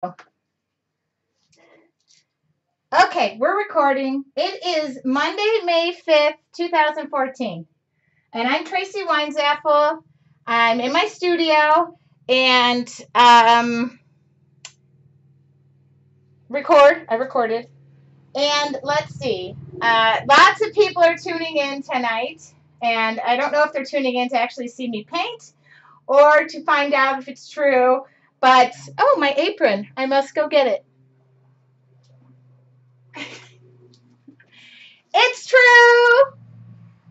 Okay, we're recording. It is Monday, May 5th, 2014. And I'm Tracy Weinzapfel. I'm in my studio and I recorded. And let's see. Lots of people are tuning in tonight. And I don't know if they're tuning in to actually see me paint or to find out if it's true. But, oh, my apron. I must go get it. It's true.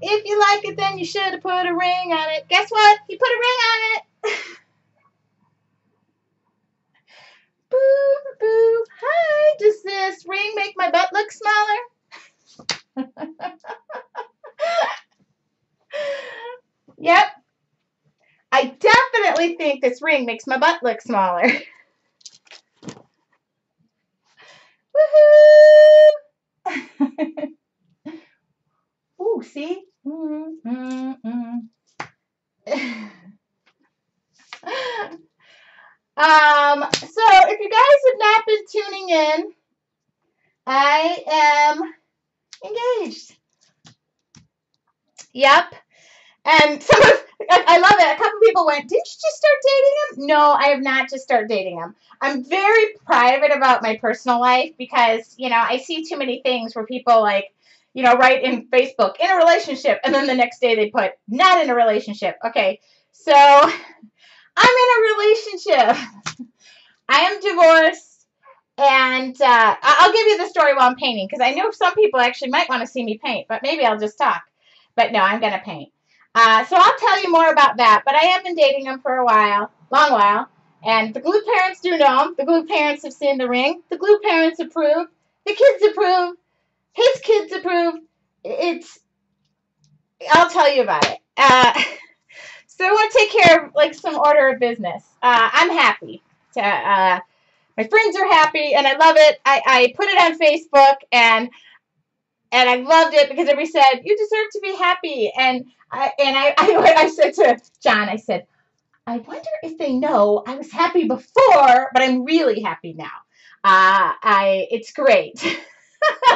If you like it, then you should have put a ring on it. Guess what? You put a ring on it. Boo, boo. Hi, does this ring make my butt look smaller? Yep. I definitely think this ring makes my butt look smaller. Woohoo! Ooh, see? So if you guys have not been tuning in, I am engaged. Yep. And I love it. A couple people went, didn't you just start dating him? No, I have not just started dating him. I'm very private about my personal life because, I see too many things where people write in Facebook, in a relationship, and then the next day they put, not in a relationship. Okay, so I'm in a relationship. I am divorced, and I'll give you the story while I'm painting, because I know some people actually might want to see me paint, but maybe I'll just talk. But no, I'm going to paint. So I'll tell you more about that, but I have been dating him for a while, long while, and the Glue parents do know him. The Glue parents have seen the ring. The Glue parents approve. The kids approve. His kids approve. I'll tell you about it. So I want to take care of some order of business. I'm happy. My friends are happy, and I love it. I put it on Facebook, and I loved it because everybody said, you deserve to be happy. And I said to John, I said, I wonder if they know I was happy before, but I'm really happy now. It's great.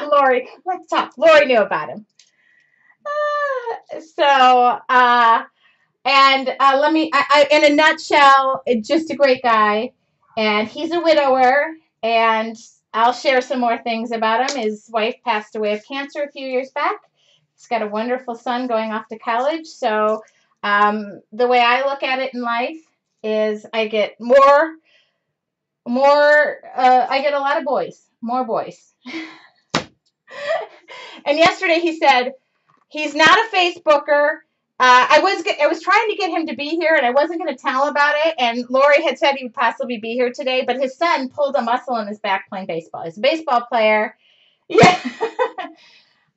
Lori, let's talk. Lori knew about him. In a nutshell, just a great guy. And he's a widower, and I'll share some more things about him. His wife passed away of cancer a few years back. He's got a wonderful son going off to college. So the way I look at it in life is I get I get a lot of boys, more boys. And yesterday he said he's not a Facebooker. I was trying to get him to be here, and I wasn't going to tell him about it. And Lori had said he would possibly be here today, but his son pulled a muscle in his back playing baseball. He's a baseball player. Yeah.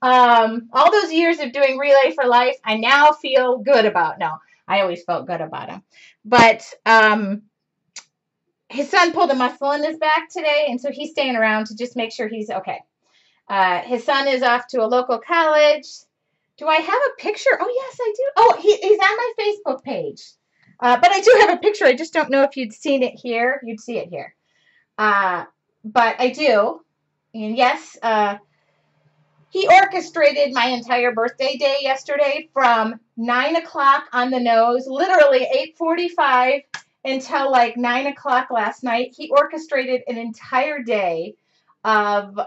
All those years of doing Relay for Life, I now feel good about. No, I always felt good about him. But his son pulled a muscle in his back today, and so he's staying around to just make sure he's okay. His son is off to a local college. Do I have a picture? Oh, yes, I do. Oh, he's on my Facebook page. But I do have a picture. I just don't know if you'd seen it here. You'd see it here. But I do. And yes, he orchestrated my entire birthday day yesterday from 9 o'clock on the nose, literally 8:45 until 9 o'clock last night. He orchestrated an entire day of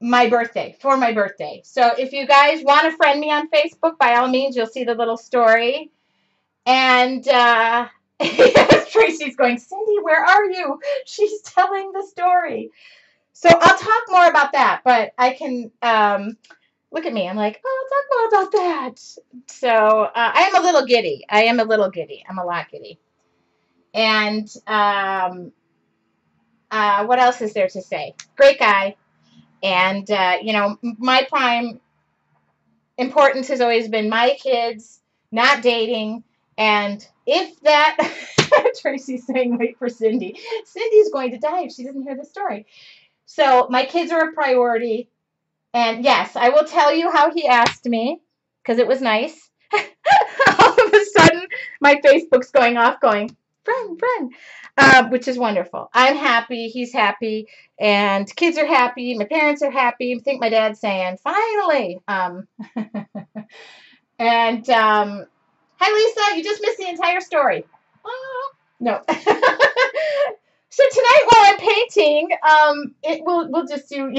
my birthday, for my birthday. So if you guys want to friend me on Facebook, by all means, you'll see the little story. And Tracy's going, Cindy, where are you? She's telling the story. So I'll talk more about that, but I can look at me. I'm like, oh, I'll talk more about that. So I am a little giddy. I'm a lot giddy. And what else is there to say? Great guy. And, my prime importance has always been my kids, not dating. And if that, Tracy's saying, wait for Cindy. Cindy's going to die if she doesn't hear the story. So my kids are a priority. And yes, I will tell you how he asked me, because it was nice. All of a sudden, my Facebook's going off going, which is wonderful. I'm happy. He's happy. And kids are happy. My parents are happy. I think my dad's saying, finally. And hi, Lisa. You just missed the entire story. Oh, no. So tonight while I'm painting, we'll just do.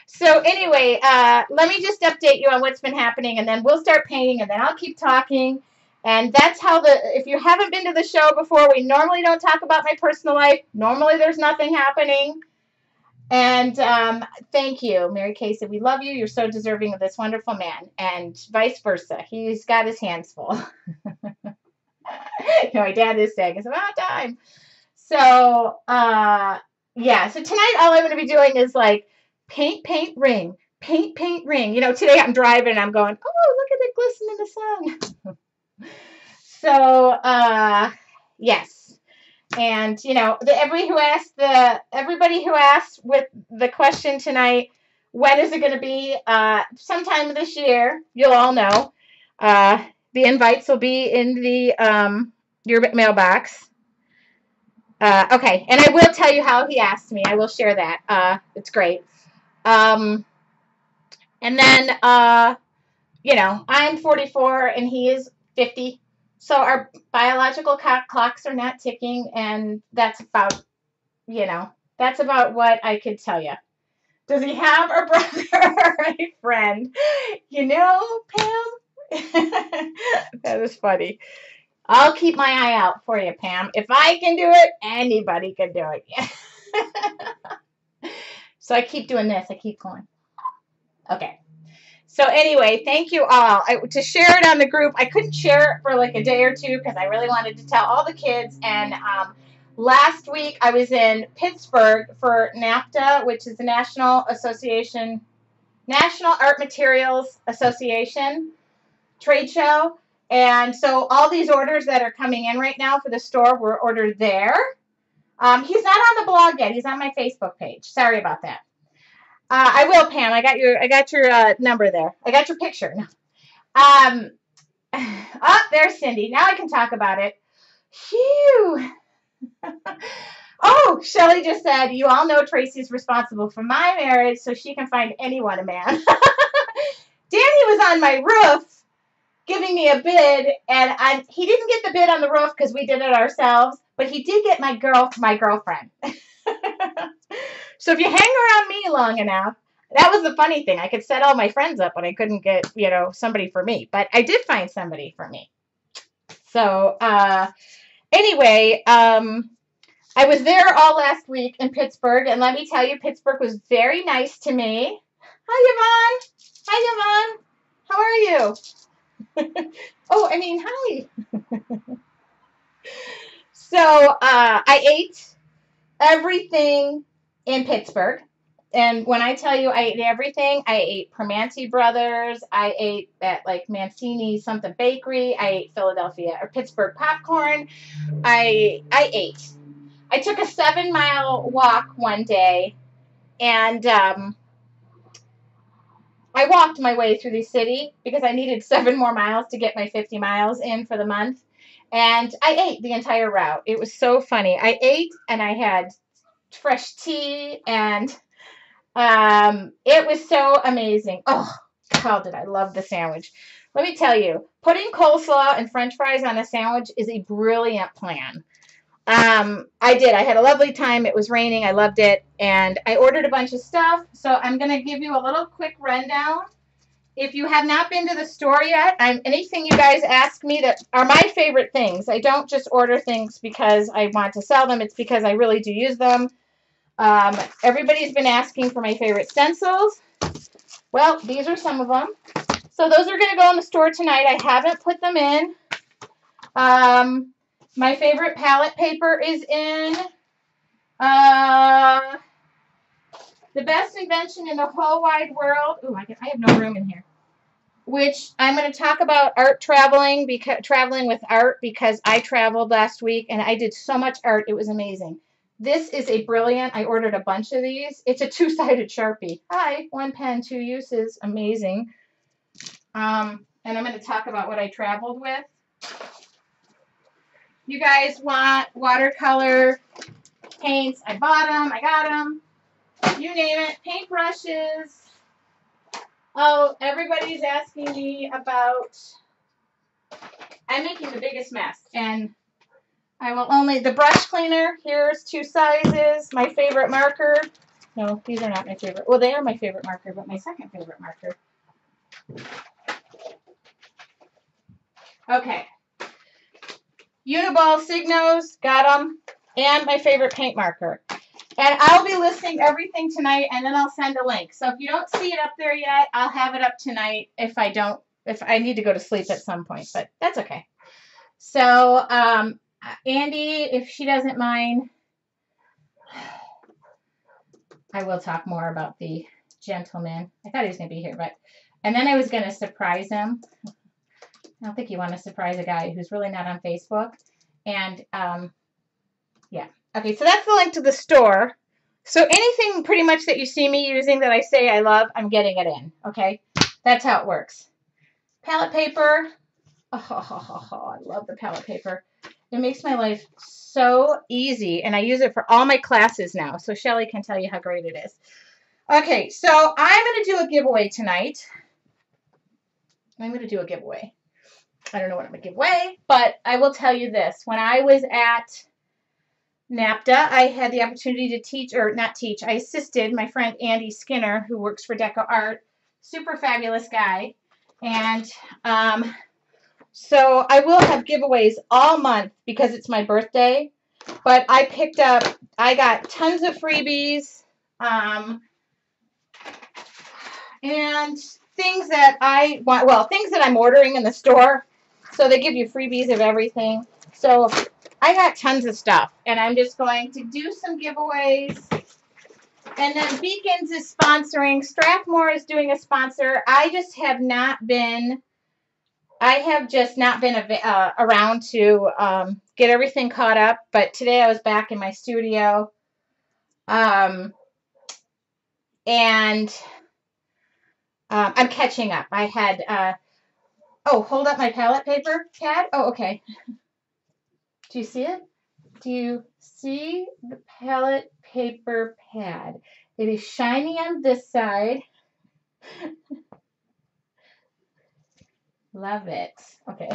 So anyway, let me just update you on what's been happening, and then we'll start painting, and then I'll keep talking. And that's how if you haven't been to the show before, we normally don't talk about my personal life. Normally there's nothing happening. And thank you, Mary Kay said, we love you. You're so deserving of this wonderful man, and vice versa. He's got his hands full. My dad is saying it's about time. So, yeah. So tonight all I'm going to be doing is like paint, paint, ring. Paint, paint, ring. Today I'm driving and I'm going, oh, look at it glisten in the sun. So, yes. And, everybody who asked with the question tonight, when is it going to be? Sometime this year, you'll all know. The invites will be in your mailbox. Okay. And I will tell you how he asked me. I will share that. It's great. And then, I'm 44 and he is 50. So our biological clocks are not ticking, and that's about what I could tell you. Does he have a brother or a friend? Pam? That is funny. I'll keep my eye out for you, Pam. If I can do it, anybody can do it. So I keep doing this. I keep going. Okay. So anyway, thank you all. To share it on the group, I couldn't share it for like a day or two because I really wanted to tell all the kids. And last week I was in Pittsburgh for NAFTA, which is the National Art Materials Association trade show. And so all these orders that are coming in right now for the store were ordered there. He's not on the blog yet. He's on my Facebook page. Sorry about that. I will, Pam. I got your number there. I got your picture. There's Cindy. Now I can talk about it. Phew. Oh, Shelly just said, you all know Tracy's responsible for my marriage, so she can find anyone a man. Danny was on my roof giving me a bid, and he didn't get the bid on the roof because we did it ourselves, but he did get my girlfriend. So if you hang around me long enough, that was the funny thing. I could set all my friends up, but I couldn't get, somebody for me. But I did find somebody for me. So anyway, I was there all last week in Pittsburgh, and let me tell you, Pittsburgh was very nice to me. Hi, Yvonne. How are you? Hi. So I ate everything in Pittsburgh. And when I tell you I ate everything, I ate Primanti Brothers, I ate at like Mancini something bakery, I ate Philadelphia or Pittsburgh popcorn. I ate. I took a 7-mile walk one day, and I walked my way through the city because I needed 7 more miles to get my 50 miles in for the month. And I ate the entire route. It was so funny. I ate and I had fresh tea, and it was so amazing. Oh, how did I love the sandwich. Let me tell you, putting coleslaw and french fries on a sandwich is a brilliant plan. I did. I had a lovely time. It was raining. I loved it. And I ordered a bunch of stuff. So I'm going to give you a little quick rundown. If you have not been to the store yet, anything you guys ask me that are my favorite things. I don't just order things because I want to sell them. It's because I really do use them. Everybody's been asking for my favorite stencils. Well, these are some of them. So those are going to go in the store tonight. I haven't put them in. My favorite palette paper is in The Best Invention in the Whole Wide World. Ooh, I have no room in here. Which I'm going to talk about traveling with art, because I traveled last week and I did so much art. It was amazing. This is a brilliant. I ordered a bunch of these. It's a 2-sided Sharpie. Hi, 1 pen, 2 uses. Amazing. And I'm going to talk about what I traveled with. You guys want watercolor paints? I bought them. I got them. You name it. Paintbrushes. Oh, everybody's asking me about... I'm making the biggest mess. And I will only... The brush cleaner. Here's 2 sizes. My favorite marker. No, these are not my favorite. Well, they are my favorite marker, but my second favorite marker. Okay. Uniball Signos, got them, and my favorite paint marker. And I'll be listing everything tonight, and then I'll send a link. So if you don't see it up there yet, I'll have it up tonight if I need to go to sleep at some point, but that's okay. So, Andy, if she doesn't mind, I will talk more about the gentleman. I thought he was going to be here, and then I was going to surprise him. I don't think you want to surprise a guy who's really not on Facebook. And, yeah. Okay, so that's the link to the store. So anything pretty much that you see me using that I say I love, I'm getting it in, okay? That's how it works. Palette paper. Oh, I love the palette paper. It makes my life so easy, and I use it for all my classes now, so Shelly can tell you how great it is. Okay, so I'm going to do a giveaway tonight. I'm going to do a giveaway. I don't know what I'm going to give away, but I will tell you this. When I was at NAPTA, I had the opportunity to teach, or not teach, I assisted my friend Andy Skinner, who works for Deco Art. Super fabulous guy. And so I will have giveaways all month because it's my birthday. But I got tons of freebies. And things that I want, well, things that I'm ordering in the store. So they give you freebies of everything. So I got tons of stuff. And I'm just going to do some giveaways. And then Beacons is sponsoring. Strathmore is doing a sponsor. I have just not been around to get everything caught up. But today I was back in my studio. And I'm catching up. I had, hold up my palette paper pad. Oh, okay. Do you see it? Do you see the palette paper pad? It is shiny on this side. Love it. Okay.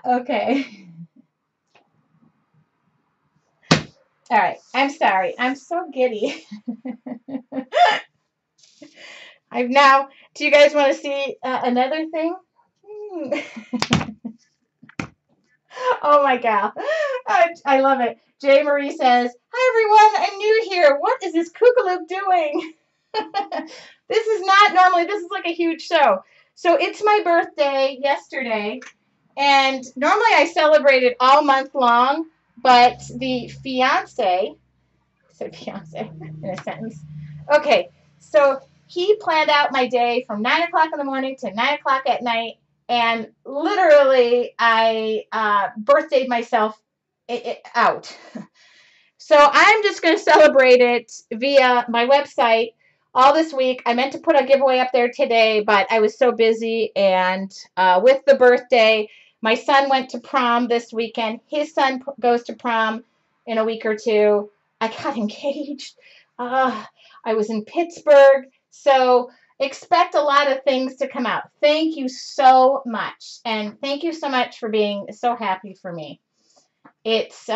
Okay. All right. I'm sorry. I'm so giddy. Do you guys want to see another thing? Oh my God. I love it. Jay Marie says, "Hi everyone, I'm new here. What is this kookalook doing?" This is like a huge show. So it's my birthday yesterday, and normally I celebrate it all month long, but the fiance, I said fiance in a sentence. Okay, so he planned out my day from 9 o'clock in the morning to 9 o'clock at night, and literally I birthdayed myself out. So I'm just going to celebrate it via my website all this week. I meant to put a giveaway up there today, but I was so busy. And with the birthday, my son went to prom this weekend. His son goes to prom in a week or two. I got engaged. I was in Pittsburgh. So expect a lot of things to come out. Thank you so much. And thank you so much for being so happy for me. It's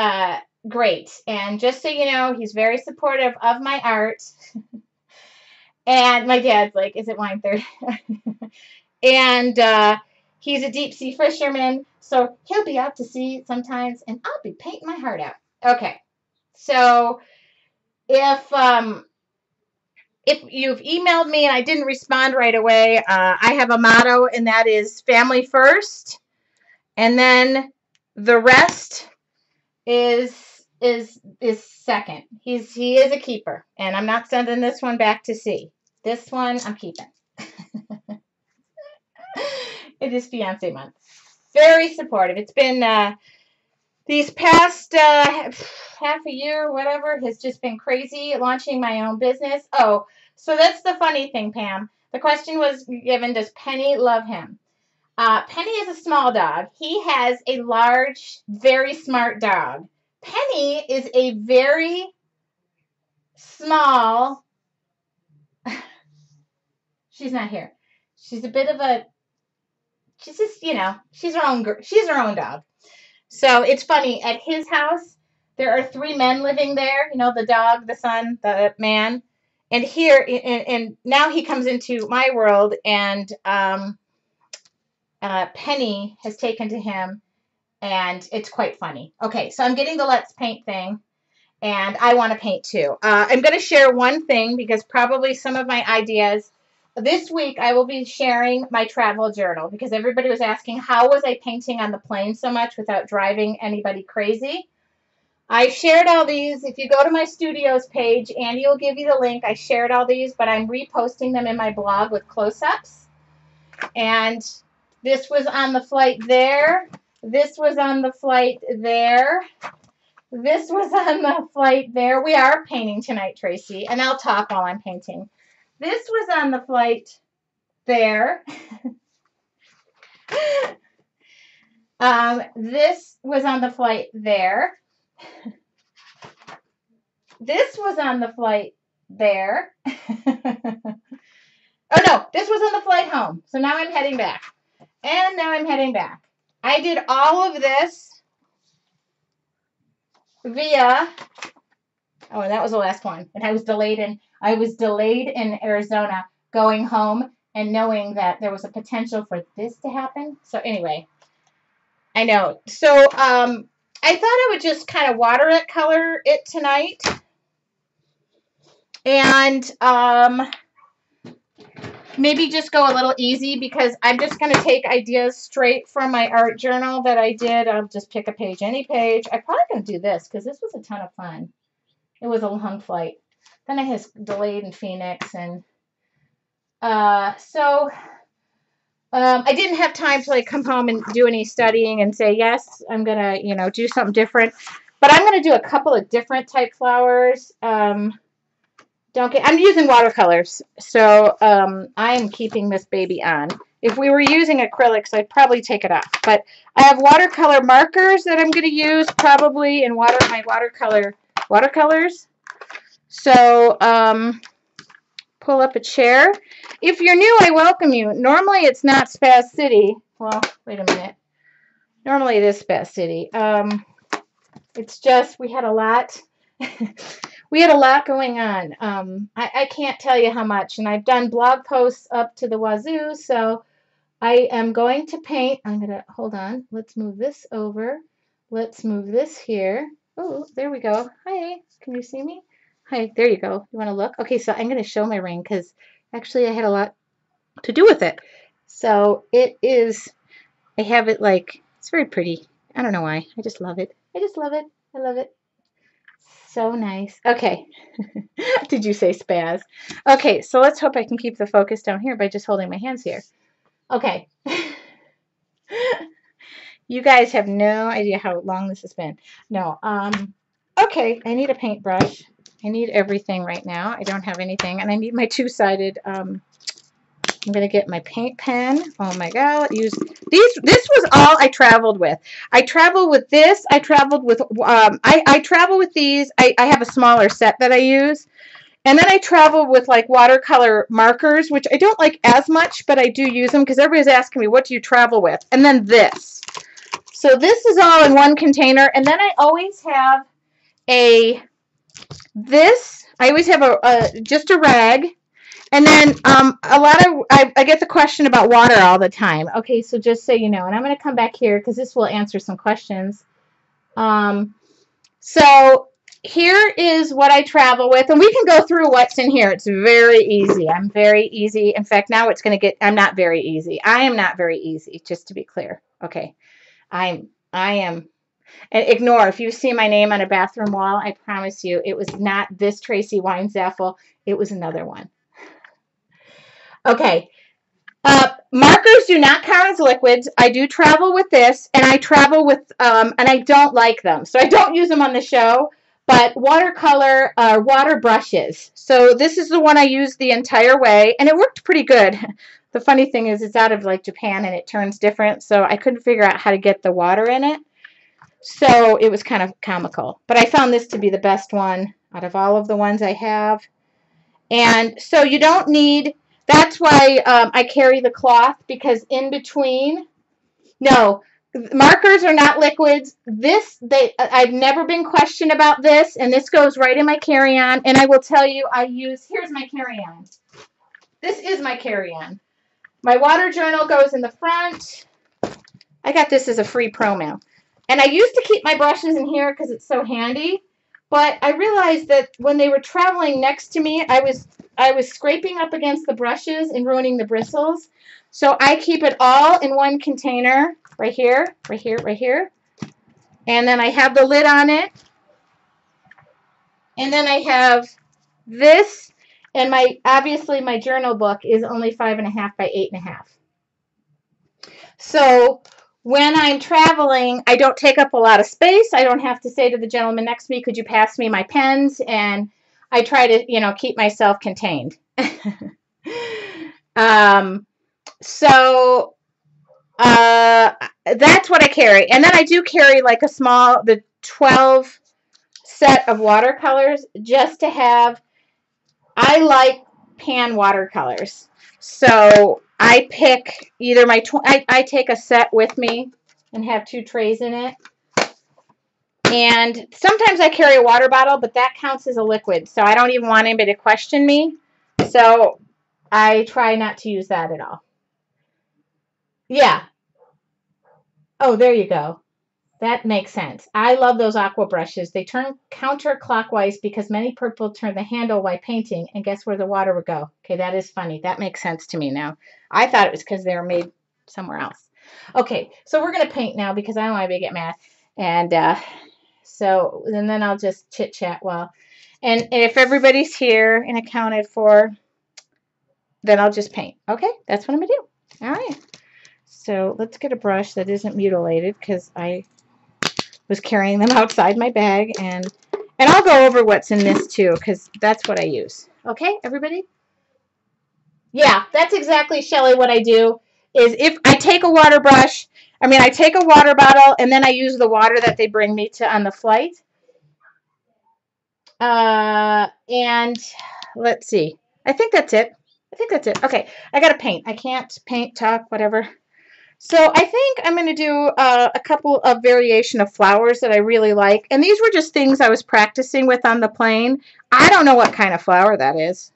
great. And just so you know, he's very supportive of my art. And my dad's like, "Is it wine 30?" And he's a deep sea fisherman, so he'll be out to sea sometimes, and I'll be painting my heart out. Okay, so if you've emailed me and I didn't respond right away, I have a motto, and that is family first, and then the rest is second. He is a keeper, and I'm not sending this one back to sea. This one I'm keeping. It is fiance month. Very supportive. It's been these past half a year, whatever, has just been crazy launching my own business. Oh, so that's the funny thing, Pam. The question was given, does Penny love him? Penny is a small dog. He has a large, very smart dog. Penny is a very small, she's not here. She's a bit of a, she's just, she's her own dog. So it's funny, at his house, there are 3 men living there, the dog, the son, the man. And here, and now he comes into my world, and Penny has taken to him, and it's quite funny. Okay, so I'm getting the Let's Paint thing, and I want to paint too. I'm going to share one thing, because probably some of my ideas, this week I will be sharing my travel journal, because everybody was asking, how was I painting on the plane so much without driving anybody crazy? I shared all these. If you go to my studios page, Andy will give you the link. I shared all these, but I'm reposting them in my blog with close-ups. And this was on the flight there. This was on the flight there. This was on the flight there. We are painting tonight, Tracy, and I'll talk while I'm painting. This was on the flight there. This was on the flight there. This was on the flight there. Oh, no, this was on the flight home. So now I'm heading back. And now I'm heading back. I did all of this via, oh, and that was the last one. And I was delayed in Arizona going home and knowing that there was a potential for this to happen. So anyway, I know. So I thought I would just kind of watercolor it tonight. And maybe just go a little easy, because I'm just going to take ideas straight from my art journal that I did. I'll just pick a page, any page. I'm probably going to do this, because this was a ton of fun. It was a long flight. Then I was delayed in Phoenix. And so I didn't have time to come home and do any studying and say, yes, I'm going to, do something different. But I'm going to do a couple of different type flowers. I'm using watercolors, so I'm keeping this baby on. If we were using acrylics, I'd probably take it off. But I have watercolor markers that I'm going to use probably in my watercolors. So pull up a chair. If you're new, I welcome you. Normally, it's not Spaz City. Well, wait a minute. Normally, it is Spaz City. It's just we had a lot. We had a lot going on. I can't tell you how much. And I've done blog posts up to the wazoo. So I am going to paint. I'm going to, hold on. Let's move this over. Let's move this here. Oh, there we go. Hi. Can you see me? Hi. There you go. You want to look? Okay, so I'm going to show my ring, because actually I had a lot to do with it. So it is, I have it it's very pretty. I don't know why. I just love it. I just love it. I love it. So nice. Okay. Did you say spaz? Okay, so let's hope I can keep the focus down here by just holding my hands here. Okay. You guys have no idea how long this has been. No. Okay, I need a paintbrush. I need everything right now. I don't have anything, and I need my two-sided I'm going to get my paint pen. Oh my God. Use these. This was all I traveled with. I traveled with this. I traveled with, I travel with these. I have a smaller set that I use. And then I travel with watercolor markers, which I don't like as much, but I do use them because everybody's asking me, what do you travel with? And then this. So this is all in one container. And then I always have I always have just a rag. And then I get the question about water all the time. Okay, so just so you know, and I'm going to come back here because this will answer some questions. So here is what I travel with, and we can go through what's in here. It's very easy. I'm very easy. In fact, now it's going to get, I'm not very easy. I am not very easy, just to be clear. Okay, I am. And ignore, if you see my name on a bathroom wall, I promise you it was not this Tracy Weinzapfel. It was another one. Okay, markers do not count as liquids. I do travel with this, and I travel with, and I don't like them. So I don't use them on the show, but watercolor water brushes. So this is the one I used the entire way, and it worked pretty good. The funny thing is it's out of like Japan and it turns different, so I couldn't figure out how to get the water in it. So it was kind of comical. But I found this to be the best one out of all of the ones I have. And so you don't need, that's why I carry the cloth, because in between, no, markers are not liquids. I've never been questioned about this, and this goes right in my carry-on. And I will tell you, here's my carry-on. This is my carry-on. My water journal goes in the front. I got this as a free promo. And I used to keep my brushes in here because it's so handy. But I realized that when they were traveling next to me, I was scraping up against the brushes and ruining the bristles. So I keep it all in one container, right here, right here, right here. And then I have the lid on it. And then I have this, and obviously my journal book is only 5.5 by 8.5. So when I'm traveling, I don't take up a lot of space. I don't have to say to the gentleman next to me, could you pass me my pens? And I try to, keep myself contained. So that's what I carry. And then I do carry like the 12 set of watercolors just to have. I like pan watercolors. So I pick either I take a set with me and have 2 trays in it. And sometimes I carry a water bottle, but that counts as a liquid. So I don't even want anybody to question me. So I try not to use that at all. Yeah. Oh, there you go. That makes sense. I love those aqua brushes. They turn counterclockwise because many people turn the handle while painting, and guess where the water would go? Okay, that is funny. That makes sense to me now. I thought it was because they were made somewhere else. Okay, so we're going to paint now because I don't want anybody to get mad. And and then I'll just chit-chat while. And if everybody's here and accounted for, then I'll just paint. Okay, that's what I'm going to do. All right. So let's get a brush that isn't mutilated because I was carrying them outside my bag, and I'll go over what's in this too because that's what I use. Okay, everybody? Yeah, that's exactly, Shelly, what I do is if I take a water brush, I take a water bottle and then I use the water that they bring me to on the flight. And let's see. I think that's it. Okay, I got to paint. I can't paint, talk, whatever. So I think I'm going to do a couple of variation of flowers that I really like. And these were just things I was practicing with on the plane. I don't know what kind of flower that is,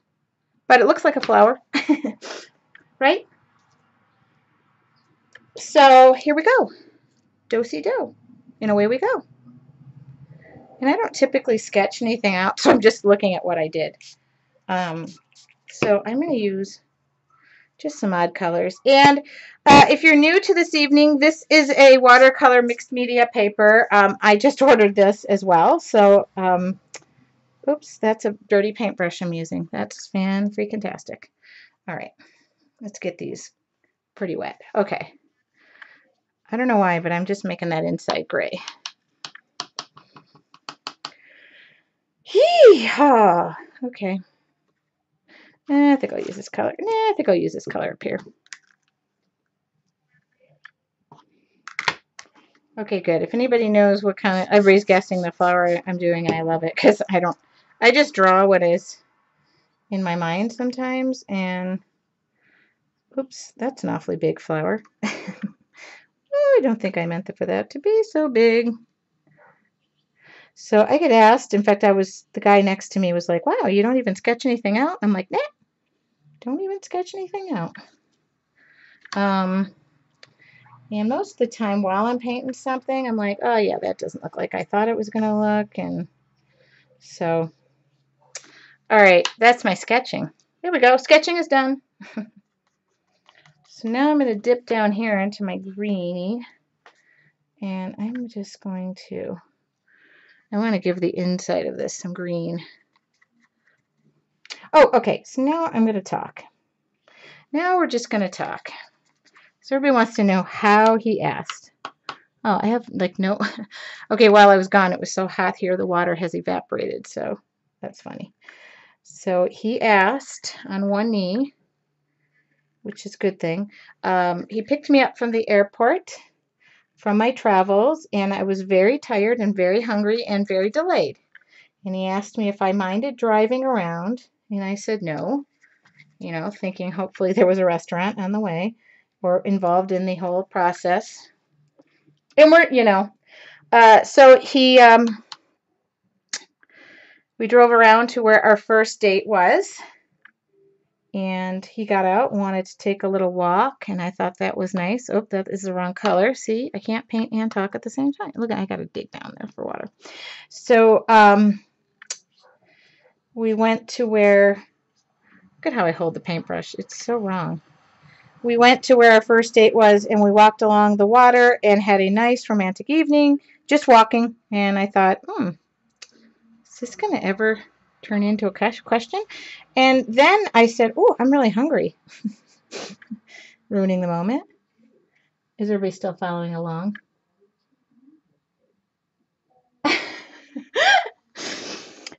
but it looks like a flower, right? So here we go. Do-si-do. And away we go. And I don't typically sketch anything out, so I'm just looking at what I did. So I'm going to use just some odd colors. And if you're new to this evening, this is a watercolor mixed media paper. I just ordered this as well. So, oops, that's a dirty paintbrush I'm using. That's fan-freaking-tastic. All right, let's get these pretty wet. Okay. I don't know why, but I'm just making that inside gray. Hee-haw. Okay. I think I'll use this color. I think I'll use this color up here. Okay, good. If anybody knows what kind of, everybody's guessing the flower I'm doing, and I love it because I just draw what is in my mind sometimes, and oops, that's an awfully big flower. Oh, I don't think I meant for that to be so big. So I get asked, in fact, the guy next to me was like, wow, you don't even sketch anything out? I'm like, nah, don't even sketch anything out. And most of the time while I'm painting something, I'm like, oh yeah, that doesn't look like I thought it was going to look. And so, all right, that's my sketching. There we go. Sketching is done. So now I'm going to dip down here into my greenie. And I'm just going to, I want to give the inside of this some green. Oh, okay. So now I'm going to talk. Now we're just going to talk. So everybody wants to know how he asked. Oh, I have like no. Okay, while I was gone, it was so hot here, the water has evaporated. So that's funny. So he asked on one knee, which is a good thing. He picked me up from the airport from my travels, and I was very tired and very hungry and very delayed. And he asked me if I minded driving around, and I said no, thinking hopefully there was a restaurant on the way or involved in the whole process. And so we drove around to where our first date was, and he got out and wanted to take a little walk, and I thought that was nice. Oh, that is the wrong color. See, I can't paint and talk at the same time. Look, I got to dig down there for water. So we went to where, look at how I hold the paintbrush. It's so wrong. We went to where our first date was, and we walked along the water and had a nice romantic evening, just walking. And I thought, is this going to ever turn into a question? And then I said, oh, I'm really hungry. Ruining the moment. Is everybody still following along?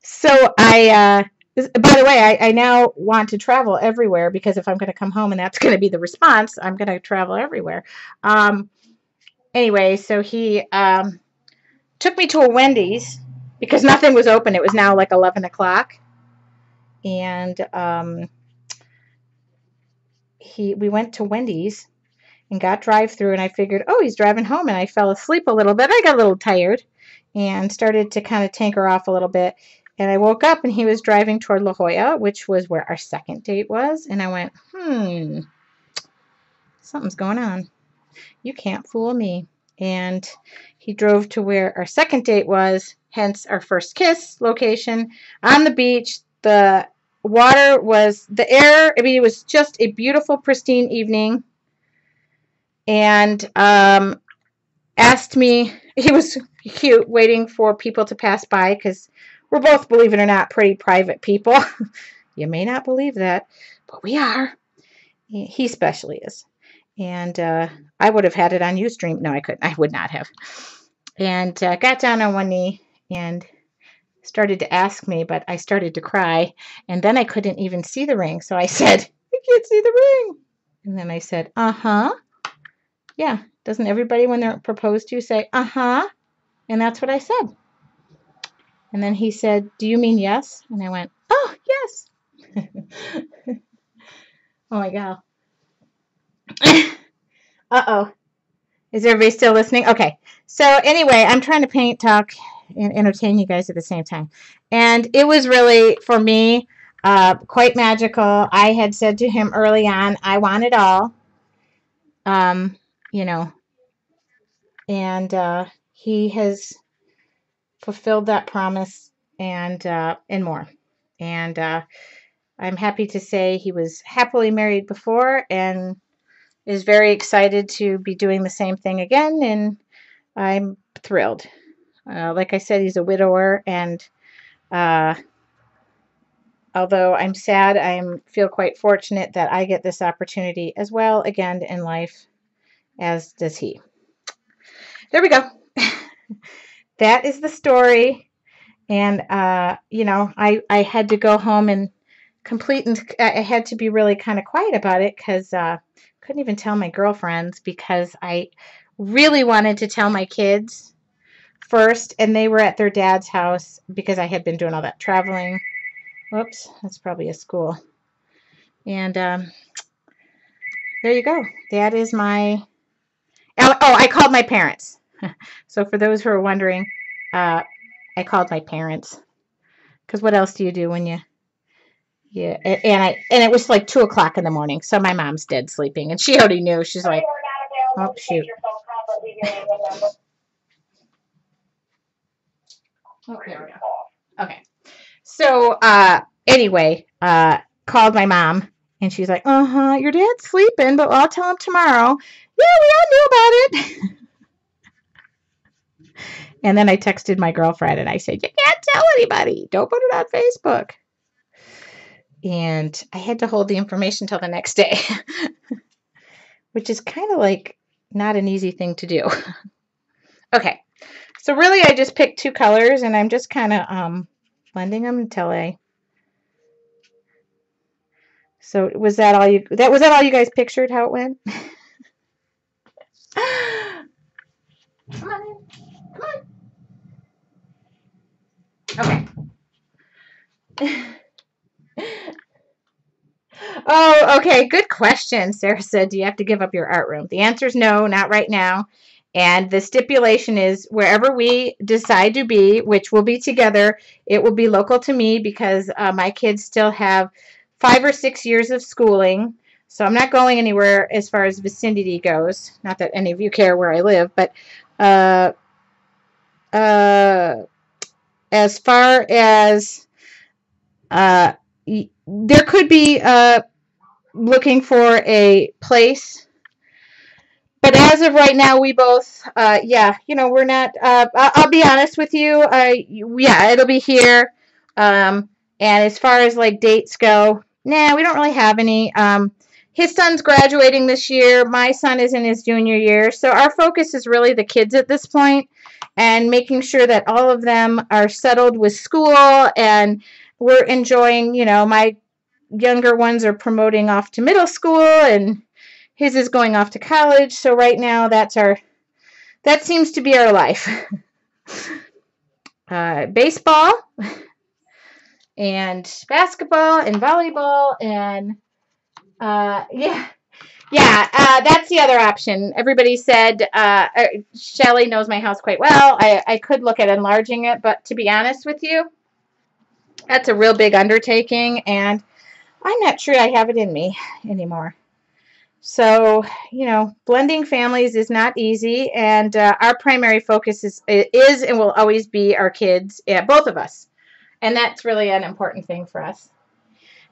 So by the way, I now want to travel everywhere, because if I'm going to come home and that's going to be the response, I'm going to travel everywhere. Anyway, so he took me to a Wendy's because nothing was open. It was now like 11 o'clock. And we went to Wendy's and got drive-through, and I figured, oh, he's driving home, and I fell asleep a little bit. I got a little tired and started to kind of tanker off a little bit. And I woke up, and he was driving toward La Jolla, which was where our second date was. And I went, something's going on. You can't fool me. And he drove to where our second date was, hence our first kiss location, on the beach. The water was, the air, I mean, it was just a beautiful, pristine evening. And asked me, he was cute, waiting for people to pass by, because we're both, believe it or not, pretty private people. You may not believe that, but we are. He especially is. And I would have had it on Ustream. No, I couldn't. I would not have. And got down on one knee and started to ask me, but I started to cry. And then I couldn't even see the ring. So I said, I can't see the ring. And then I said, uh-huh. Yeah. Doesn't everybody, when they're proposed to, say, uh-huh? And that's what I said. And then he said, do you mean yes? And I went, oh, yes. Oh, my God. Uh-oh. Is everybody still listening? Okay. So anyway, I'm trying to paint, talk, and entertain you guys at the same time. And it was really, for me, quite magical. I had said to him early on, I want it all. And he has fulfilled that promise and more. And I'm happy to say he was happily married before and is very excited to be doing the same thing again, and I'm thrilled. Like I said, he's a widower, and although I'm sad, I feel quite fortunate that I get this opportunity as well again in life, as does he. There we go. That is the story. And, I had to go home and I had to be really kind of quiet about it, because couldn't even tell my girlfriends, because I really wanted to tell my kids first, and they were at their dad's house because I had been doing all that traveling. Whoops, that's probably a school. And there you go. That is my... Oh, I called my parents. So for those who are wondering, I called my parents. Because what else do you do when you... Yeah, and it was like 2 o'clock in the morning, so my mom's dead sleeping, and she already knew. She's like, oh, shoot. Oh, there we go. Okay. So, anyway, called my mom, and she's like, your dad's sleeping, but I'll tell him tomorrow. Yeah, we all knew about it. And then I texted my girlfriend, and I said, you can't tell anybody. Don't put it on Facebook. And I had to hold the information till the next day, which is kind of like not an easy thing to do. Okay. So really I just picked two colors and I'm just kind of blending them until so was that all you guys pictured how it went? Come on in. Come on. Okay. Oh, okay. Good question. Sarah said, do you have to give up your art room? The answer is no, not right now. And the stipulation is wherever we decide to be, which will be together, it will be local to me because my kids still have 5 or 6 years of schooling. So I'm not going anywhere as far as vicinity goes. Not that any of you care where I live, but uh, uh, as far as uh, there could be looking for a place. But as of right now, we both, yeah, we're not. I'll be honest with you. Yeah, it'll be here. And as far as like dates go, nah, we don't really have any. His son's graduating this year. My son is in his junior year, so our focus is really the kids at this point, and making sure that all of them are settled with school and we're enjoying. My younger ones are promoting off to middle school and his is going off to college. So right now that seems to be our life. Baseball and basketball and volleyball and that's the other option. Everybody said Shelly knows my house quite well. I could look at enlarging it, but to be honest with you, that's a real big undertaking and I'm not sure I have it in me anymore. So, blending families is not easy, and our primary focus is and will always be our kids, yeah, both of us, and that's really an important thing for us.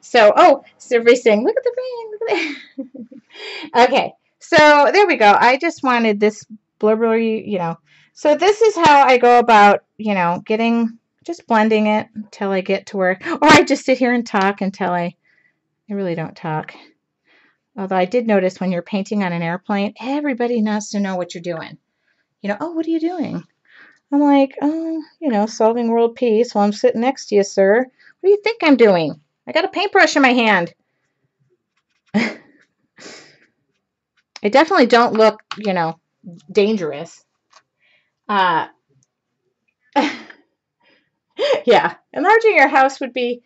So everybody's saying, "Look at the rain! Look at that!" Okay, so there we go. I just wanted this blubbery, So this is how I go about, just blending it until I get to where, or I just sit here and talk until I really don't talk. Although I did notice when you're painting on an airplane, everybody wants to know what you're doing. Oh, what are you doing? I'm like, oh, solving world peace while I'm sitting next to you, sir. What do you think I'm doing? I got a paintbrush in my hand. I definitely don't look, dangerous. Yeah, enlarging your house would be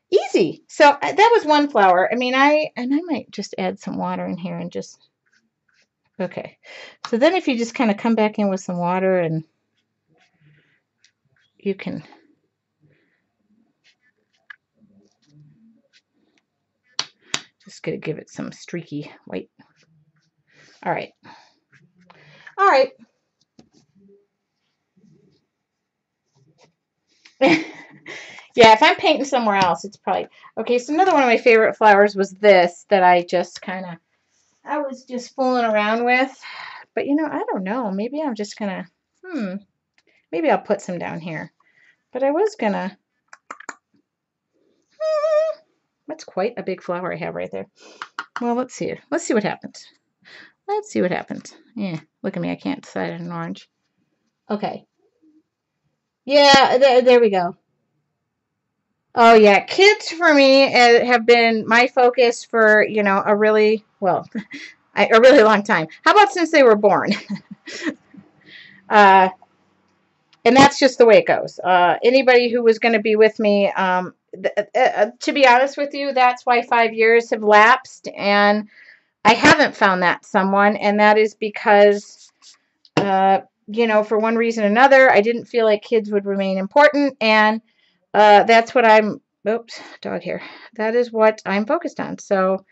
easy. So that was one flower. I mean, I might just add some water in here and just, okay. So then if you just kind of come back in with some water and you can just gonna give it some streaky white. All right. All right. Yeah, if I'm painting somewhere else, it's probably okay. So another one of my favorite flowers was this that I just I was just fooling around with. But I don't know. Maybe I'm just gonna maybe I'll put some down here. But I was gonna that's quite a big flower I have right there. Well, let's see. Let's see what happens. Let's see what happens. Yeah, look at me. I can't decide on an orange. Okay. Yeah, there we go. Oh yeah, kids for me have been my focus for a really a really long time. How about since they were born? uh, and that's just the way it goes. Anybody who was going to be with me, to be honest with you, that's why 5 years have lapsed, and I haven't found that someone, and that is because for one reason or another, I didn't feel like kids would remain important, and that's what I'm. Oops, dog hair. That is what I'm focused on. So,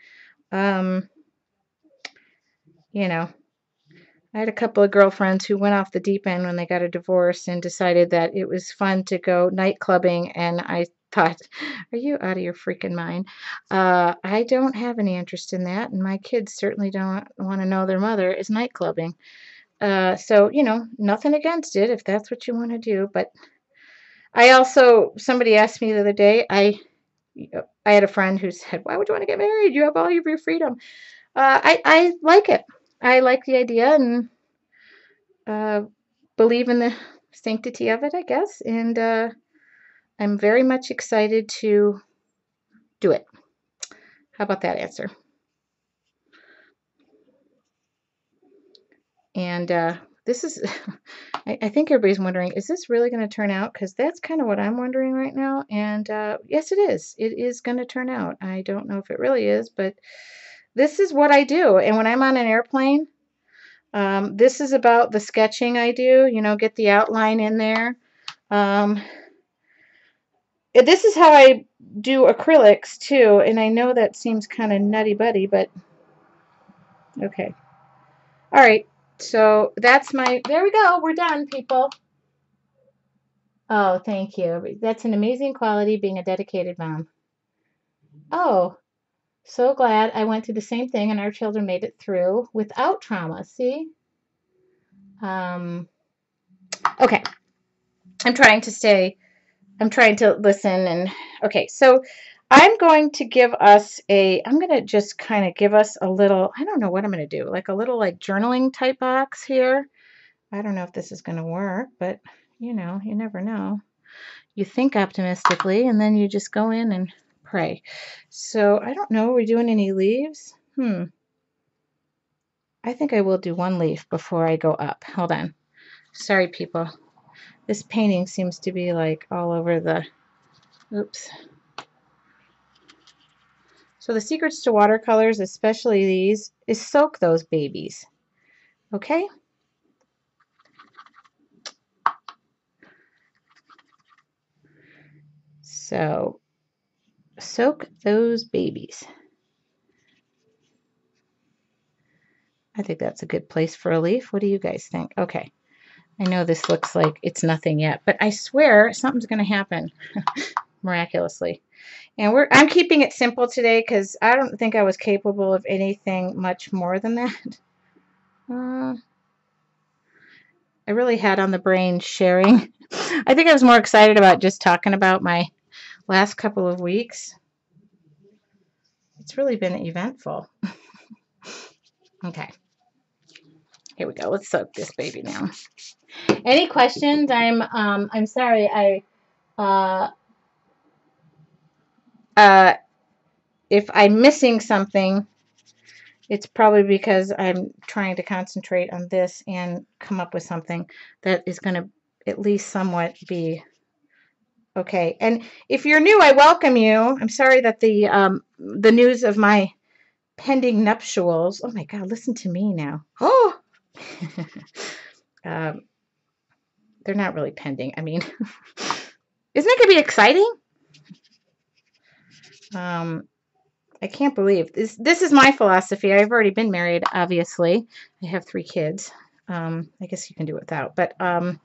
um, I had a couple of girlfriends who went off the deep end when they got a divorce and decided that it was fun to go night clubbing, and I thought, are you out of your freaking mind? I don't have any interest in that, and my kids certainly don't want to know their mother is night clubbing. So, nothing against it if that's what you want to do, but somebody asked me the other day, I had a friend who said, why would you want to get married? You have all of your freedom. I like it. I like the idea, and believe in the sanctity of it, I guess. And I'm very much excited to do it. How about that answer? And this is, I think everybody's wondering, is this really going to turn out? Because that's kind of what I'm wondering right now. And yes, it is. It is going to turn out. I don't know if it really is, but this is what I do. And when I'm on an airplane, this is about the sketching I do, you know, get the outline in there. This is how I do acrylics too. And I know that seems kind of nutty-buddy, but okay. All right. So that's my, there we go. We're done, people. Oh, thank you. That's an amazing quality, being a dedicated mom. Oh, so glad I went through the same thing and our children made it through without trauma. See? Okay. I'm trying to listen and okay. So I'm going to give us I'm going to just kind of give us a little, I don't know what I'm going to do, like a little like journaling type box here. I don't know if this is going to work, but you know, you never know. You think optimistically and then you just go in and pray. So I don't know, are we doing any leaves? I think I will do one leaf before I go up. Hold on. Sorry, people. This painting seems to be like all over the, oops. So the secrets to watercolors, especially these, is soak those babies. Okay? So soak those babies. I think that's a good place for a leaf. What do you guys think? Okay. I know this looks like it's nothing yet, but I swear something's going to happen miraculously. And I'm keeping it simple today because I don't think I was capable of anything much more than that. I really had on the brain sharing. I think I was more excited about just talking about my last couple of weeks. It's really been eventful. Okay. Here we go. Let's soak this baby now. Any questions? I'm sorry. If I'm missing something, it's probably because I'm trying to concentrate on this and come up with something that is going to at least somewhat be okay. And if you're new, I welcome you. I'm sorry that the news of my pending nuptials. Oh my God, listen to me now. Oh, they're not really pending. I mean, isn't it going to be exciting? I can't believe this is my philosophy. I've already been married, obviously. I have 3 kids. I guess you can do without, but I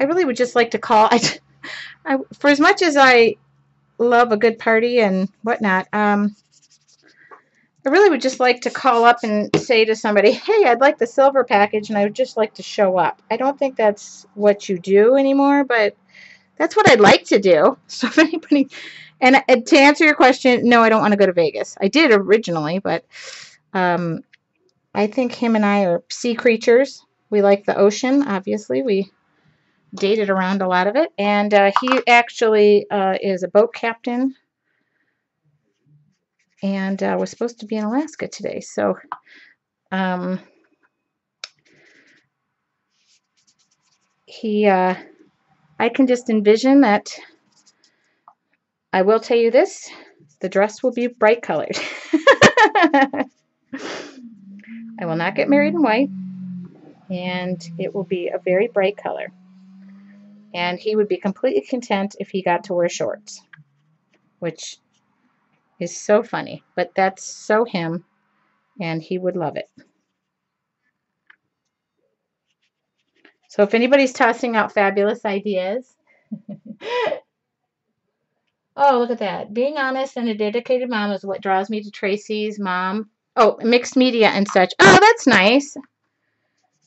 really would just like to call. For as much as I love a good party and whatnot, I really would just like to call up and say to somebody, hey, I'd like the silver package, and I would just like to show up. I don't think that's what you do anymore, but that's what I'd like to do. So if anybody... And to answer your question, no, I don't want to go to Vegas. I did originally, but I think him and I are sea creatures. We like the ocean, obviously. We dated around a lot of it. And he actually is a boat captain and was supposed to be in Alaska today. So I can just envision that. I will tell you this, the dress will be bright colored. I will not get married in white, and it will be a very bright color. And he would be completely content if he got to wear shorts, which is so funny, but that's so him, and he would love it. So if anybody's tossing out fabulous ideas... Oh, look at that. Being honest and a dedicated mom is what draws me to Tracy's mom. Oh, mixed media and such. Oh, that's nice.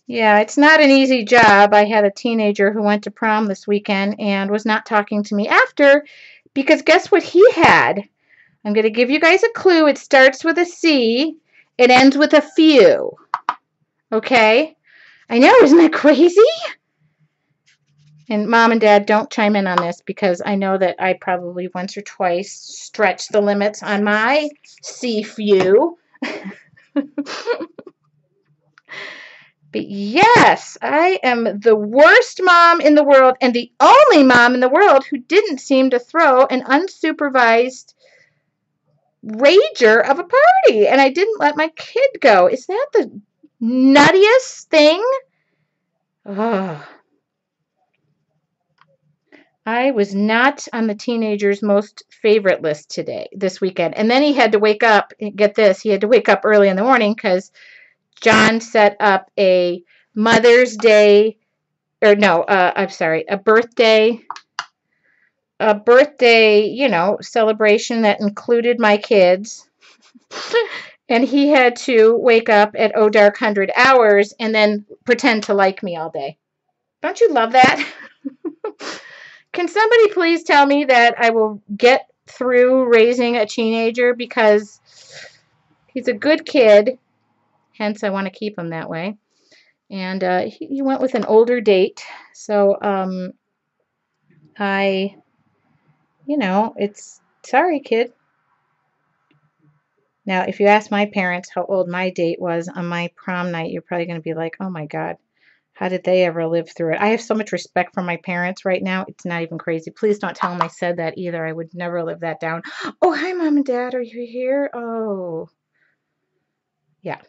Yeah, it's not an easy job. I had a teenager who went to prom this weekend and was not talking to me after because guess what he had? I'm going to give you guys a clue. It starts with a C. It ends with a few. Okay? I know, isn't that crazy? And Mom and Dad, don't chime in on this because I know that I probably once or twice stretched the limits on my sea-few. But yes, I am the worst mom in the world and the only mom in the world who didn't seem to throw an unsupervised rager of a party. And I didn't let my kid go. Is that the nuttiest thing? Oh. I was not on the teenager's most favorite list this weekend. And then he had to wake up, get this, he had to wake up early in the morning because John set up a Mother's Day, or no, I'm sorry, a birthday, celebration that included my kids. And he had to wake up at oh dark 100 hours and then pretend to like me all day. Don't you love that? Can somebody please tell me that I will get through raising a teenager because he's a good kid, hence I want to keep him that way. And he went with an older date, so it's sorry, kid. Now, if you ask my parents how old my date was on my prom night, you're probably going to be like, oh my God. How did they ever live through it? I have so much respect for my parents right now. It's not even crazy. Please don't tell them I said that either. I would never live that down. Oh, hi, Mom and Dad. Are you here? Oh, yeah.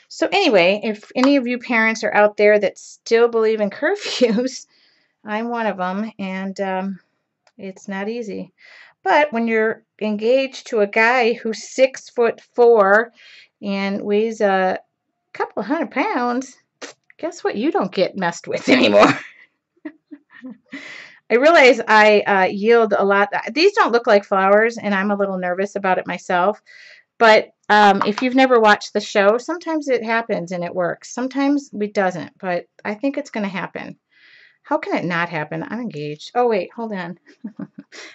So anyway, if any of you parents are out there that still believe in curfews, I'm one of them, and it's not easy. But when you're engaged to a guy who's 6'4" and weighs a couple of 100 pounds, guess what? You don't get messed with anymore. I realize I yield a lot. These don't look like flowers, and I'm a little nervous about it myself. But if you've never watched the show, sometimes it happens and it works. Sometimes it doesn't, but I think it's going to happen. How can it not happen? I'm engaged. Oh, wait, hold on.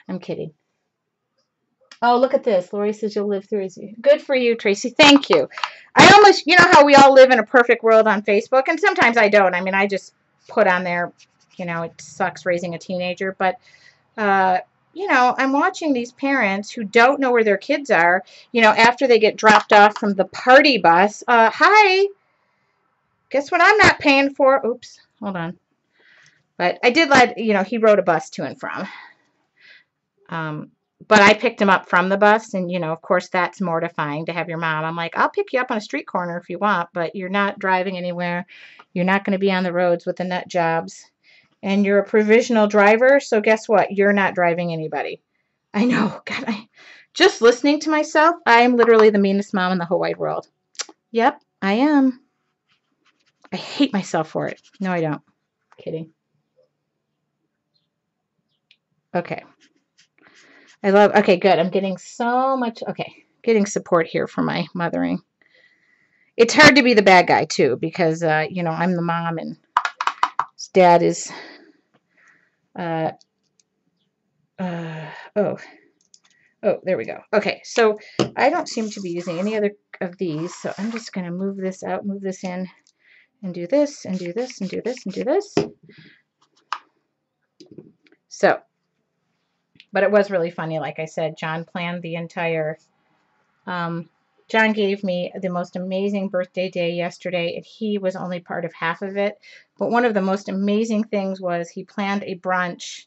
I'm kidding. Oh, look at this. Lori says you'll live through it. Good for you, Tracy. Thank you. I almost, you know how we all live in a perfect world on Facebook, and sometimes I don't. I mean, I just put on there, it sucks raising a teenager, but, I'm watching these parents who don't know where their kids are, after they get dropped off from the party bus. Hi. Guess what I'm not paying for? Oops, hold on. But I did let, he rode a bus to and from. But I picked him up from the bus, and, of course, that's mortifying to have your mom. I'm like, I'll pick you up on a street corner if you want, but you're not driving anywhere. You're not going to be on the roads with the nut jobs. And you're a provisional driver, so guess what? You're not driving anybody. I know. God, just listening to myself, I am literally the meanest mom in the whole wide world. Yep, I am. I hate myself for it. No, I don't. Kidding. Okay. Okay, good. I'm getting so much, getting support here for my mothering. It's hard to be the bad guy, too, because, I'm the mom and his dad is, there we go. Okay, so I don't seem to be using any other of these, so I'm just going to move this out, move this in, and do this, and do this, and do this, and do this. So, but it was really funny. Like I said, John planned the entire, John gave me the most amazing birthday day yesterday, and he was only part of half of it. But one of the most amazing things was he planned a brunch.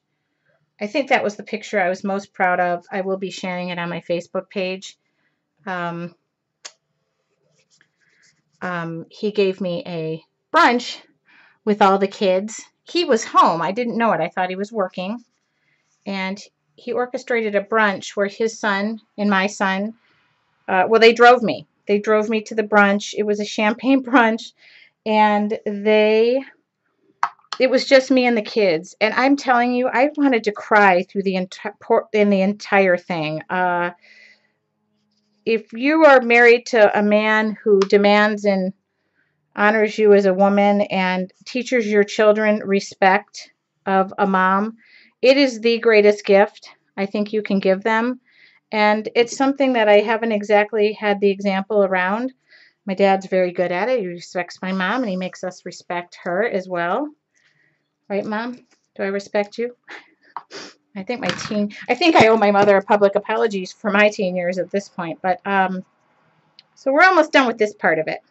I think that was the picture I was most proud of. I will be sharing it on my Facebook page. He gave me a brunch with all the kids. He was home. I didn't know it. I thought he was working. And he orchestrated a brunch where his son and my son, they drove me. They drove me to the brunch. It was a champagne brunch. And it was just me and the kids. And I'm telling you, I wanted to cry through the entire thing. If you are married to a man who demands and honors you as a woman and teaches your children respect of a mom, it is the greatest gift I think you can give them. And it's something that I haven't exactly had the example around. My dad's very good at it. He respects my mom, and he makes us respect her as well. Right, Mom? Do I respect you? I think I owe my mother a public apologies for my teen years at this point, but so we're almost done with this part of it.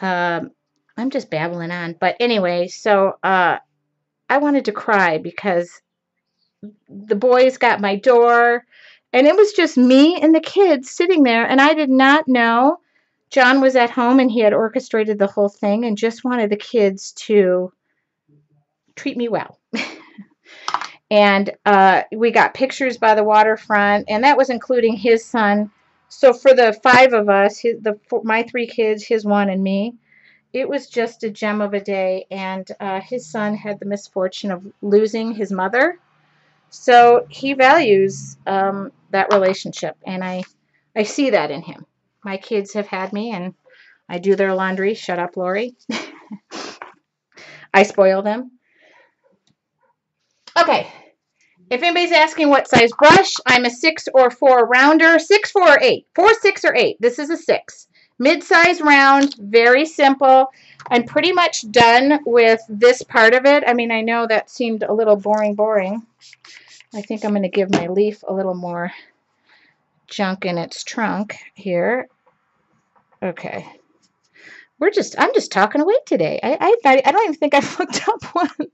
I'm just babbling on, but anyway, so I wanted to cry because the boys got my door, and it was just me and the kids sitting there, and I did not know John was at home, and he had orchestrated the whole thing and just wanted the kids to treat me well. And we got pictures by the waterfront, and that was including his son. So for the 5 of us, my 3 kids, his one, and me, it was just a gem of a day. And his son had the misfortune of losing his mother, so he values that relationship, and I see that in him. My kids have had me, and I do their laundry. Shut up, Lori. I spoil them. Okay. If anybody's asking what size brush, I'm a 6 or 4 rounder. 6, 4, or 8. 4, 6, or 8. This is a 6. Mid-size round, very simple. I'm pretty much done with this part of it. I mean, I know that seemed a little boring. I think I'm going to give my leaf a little more junk in its trunk here. Okay. I'm just talking away today. I don't even think I've looked up one.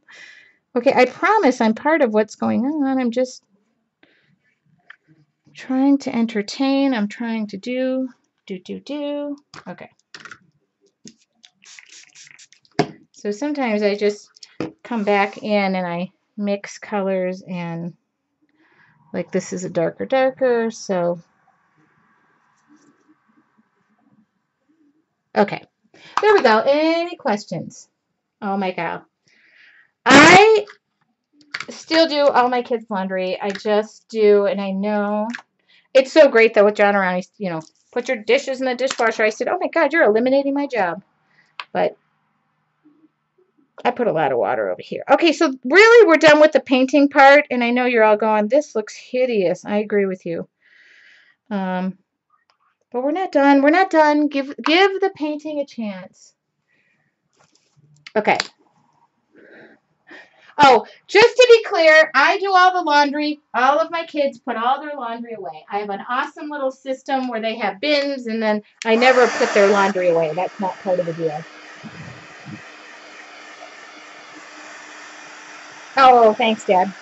Okay, I promise I'm part of what's going on. I'm just trying to entertain. I'm trying to do. Okay. So sometimes I just come back in and I mix colors, and like this is a darker, so. Okay. There we go. Any questions? Oh my God. I still do all my kids' laundry. I just do, and I know it's so great though with John around. He's, put your dishes in the dishwasher. I said, oh my God, you're eliminating my job. But I put a lot of water over here. Okay, so really we're done with the painting part, and I know you're all going, this looks hideous. I agree with you. But we're not done. We're not done. Give the painting a chance. Okay. Oh, just to be clear, I do all the laundry. All of my kids put all their laundry away. I have an awesome little system where they have bins, and then I never put their laundry away. That's not part of the deal. Oh, thanks, Dad.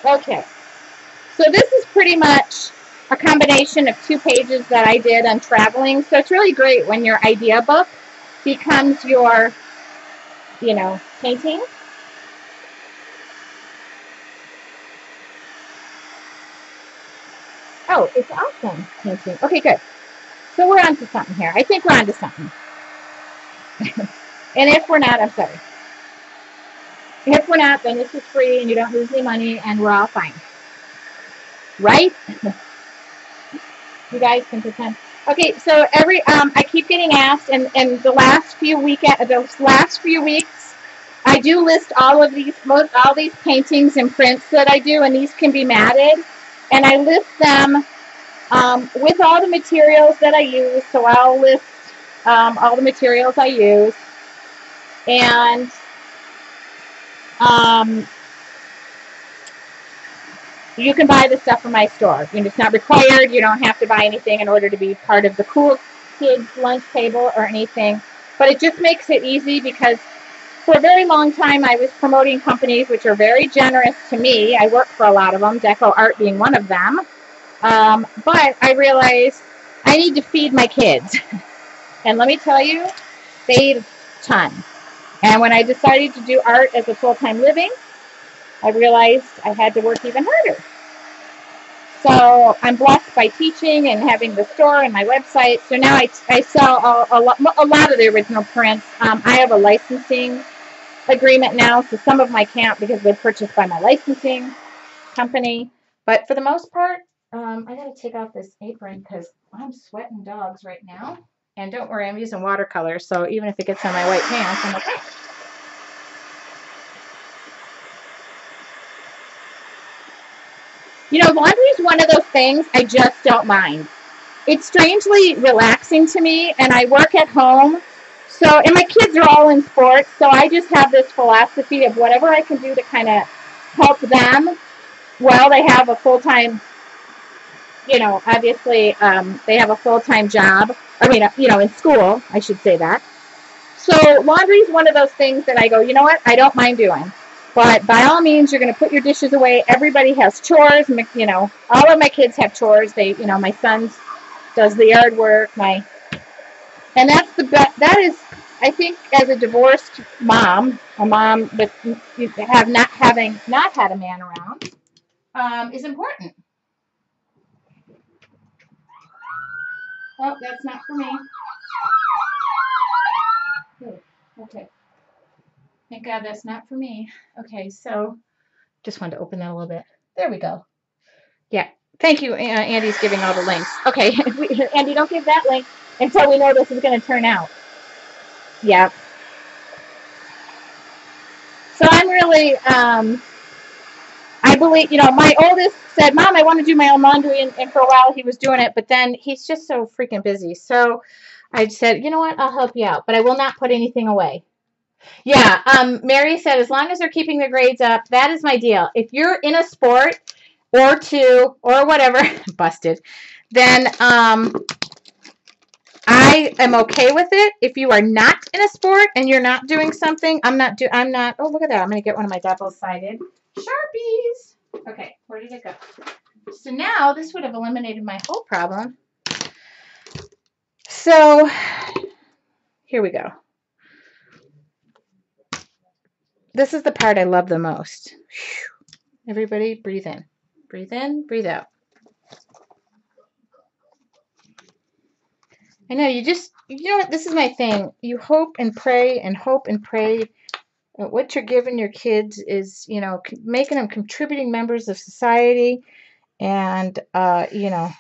Okay. So this is pretty much a combination of 2 pages that I did on traveling. So it's really great when your idea book becomes your, painting. Oh, it's awesome painting. Okay, good. So we're on to something here. I think we're on to something. And if we're not, I'm sorry. If we're not, then this is free and you don't lose any money and we're all fine. Right? You guys can pretend. Okay, so I keep getting asked, and the last few weeks, I do list all these paintings and prints that I do, and these can be matted, and I list them with all the materials that I use. So I'll list all the materials I use, and you can buy the stuff from my store. It's not required. You don't have to buy anything in order to be part of the cool kids lunch table or anything. But it just makes it easy because for a very long time I was promoting companies which are very generous to me. I work for a lot of them, Deco Art being one of them. But I realized I need to feed my kids. And let me tell you, they eat a ton. And when I decided to do art as a full-time living, I realized I had to work even harder. So I'm blessed by teaching and having the store and my website. So now I sell a lot of the original prints. I have a licensing agreement now, so some of them I can't because they're purchased by my licensing company. But for the most part, I got to take off this apron because I'm sweating dogs right now. And don't worry, I'm using watercolor, so even if it gets on my white pants, I'm okay. Laundry is one of those things I just don't mind. it's strangely relaxing to me, and I work at home. So, and my kids are all in sports, so I just have this philosophy of whatever I can do to kind of help them while they have a full time, obviously they have a full time job. I mean, in school, I should say that. So laundry is one of those things that I go, you know what, I don't mind doing. But by all means, you're going to put your dishes away. Everybody has chores. All of my kids have chores. My son does the yard work. And that's the best. That is, I think, as a divorced mom, a mom that having not had a man around, is important. Oh, that's not for me. Oh, okay. Thank God that's not for me. Okay, so just wanted to open that a little bit. There we go. Yeah. Thank you. Andy's giving all the links. Okay. Andy, don't give that link until we know this is going to turn out. Yeah. So I'm really, I believe, my oldest said, Mom, I want to do my own laundry. And for a while he was doing it, but then he's just so freaking busy. So I said, you know what? I'll help you out, but I will not put anything away. Yeah. Mary said, as long as they're keeping their grades up, that is my deal. If you're in a sport or two or whatever, busted, then I am okay with it. If you are not in a sport and you're not doing something, oh, look at that. I'm going to get one of my double-sided Sharpies. Okay, where did it go? So now this would have eliminated my whole problem. So here we go. This is the part I love the most. Whew. Everybody breathe in. Breathe in, breathe out. I know, you know what, this is my thing. You hope and pray and hope and pray. What you're giving your kids is, making them contributing members of society. And, I'm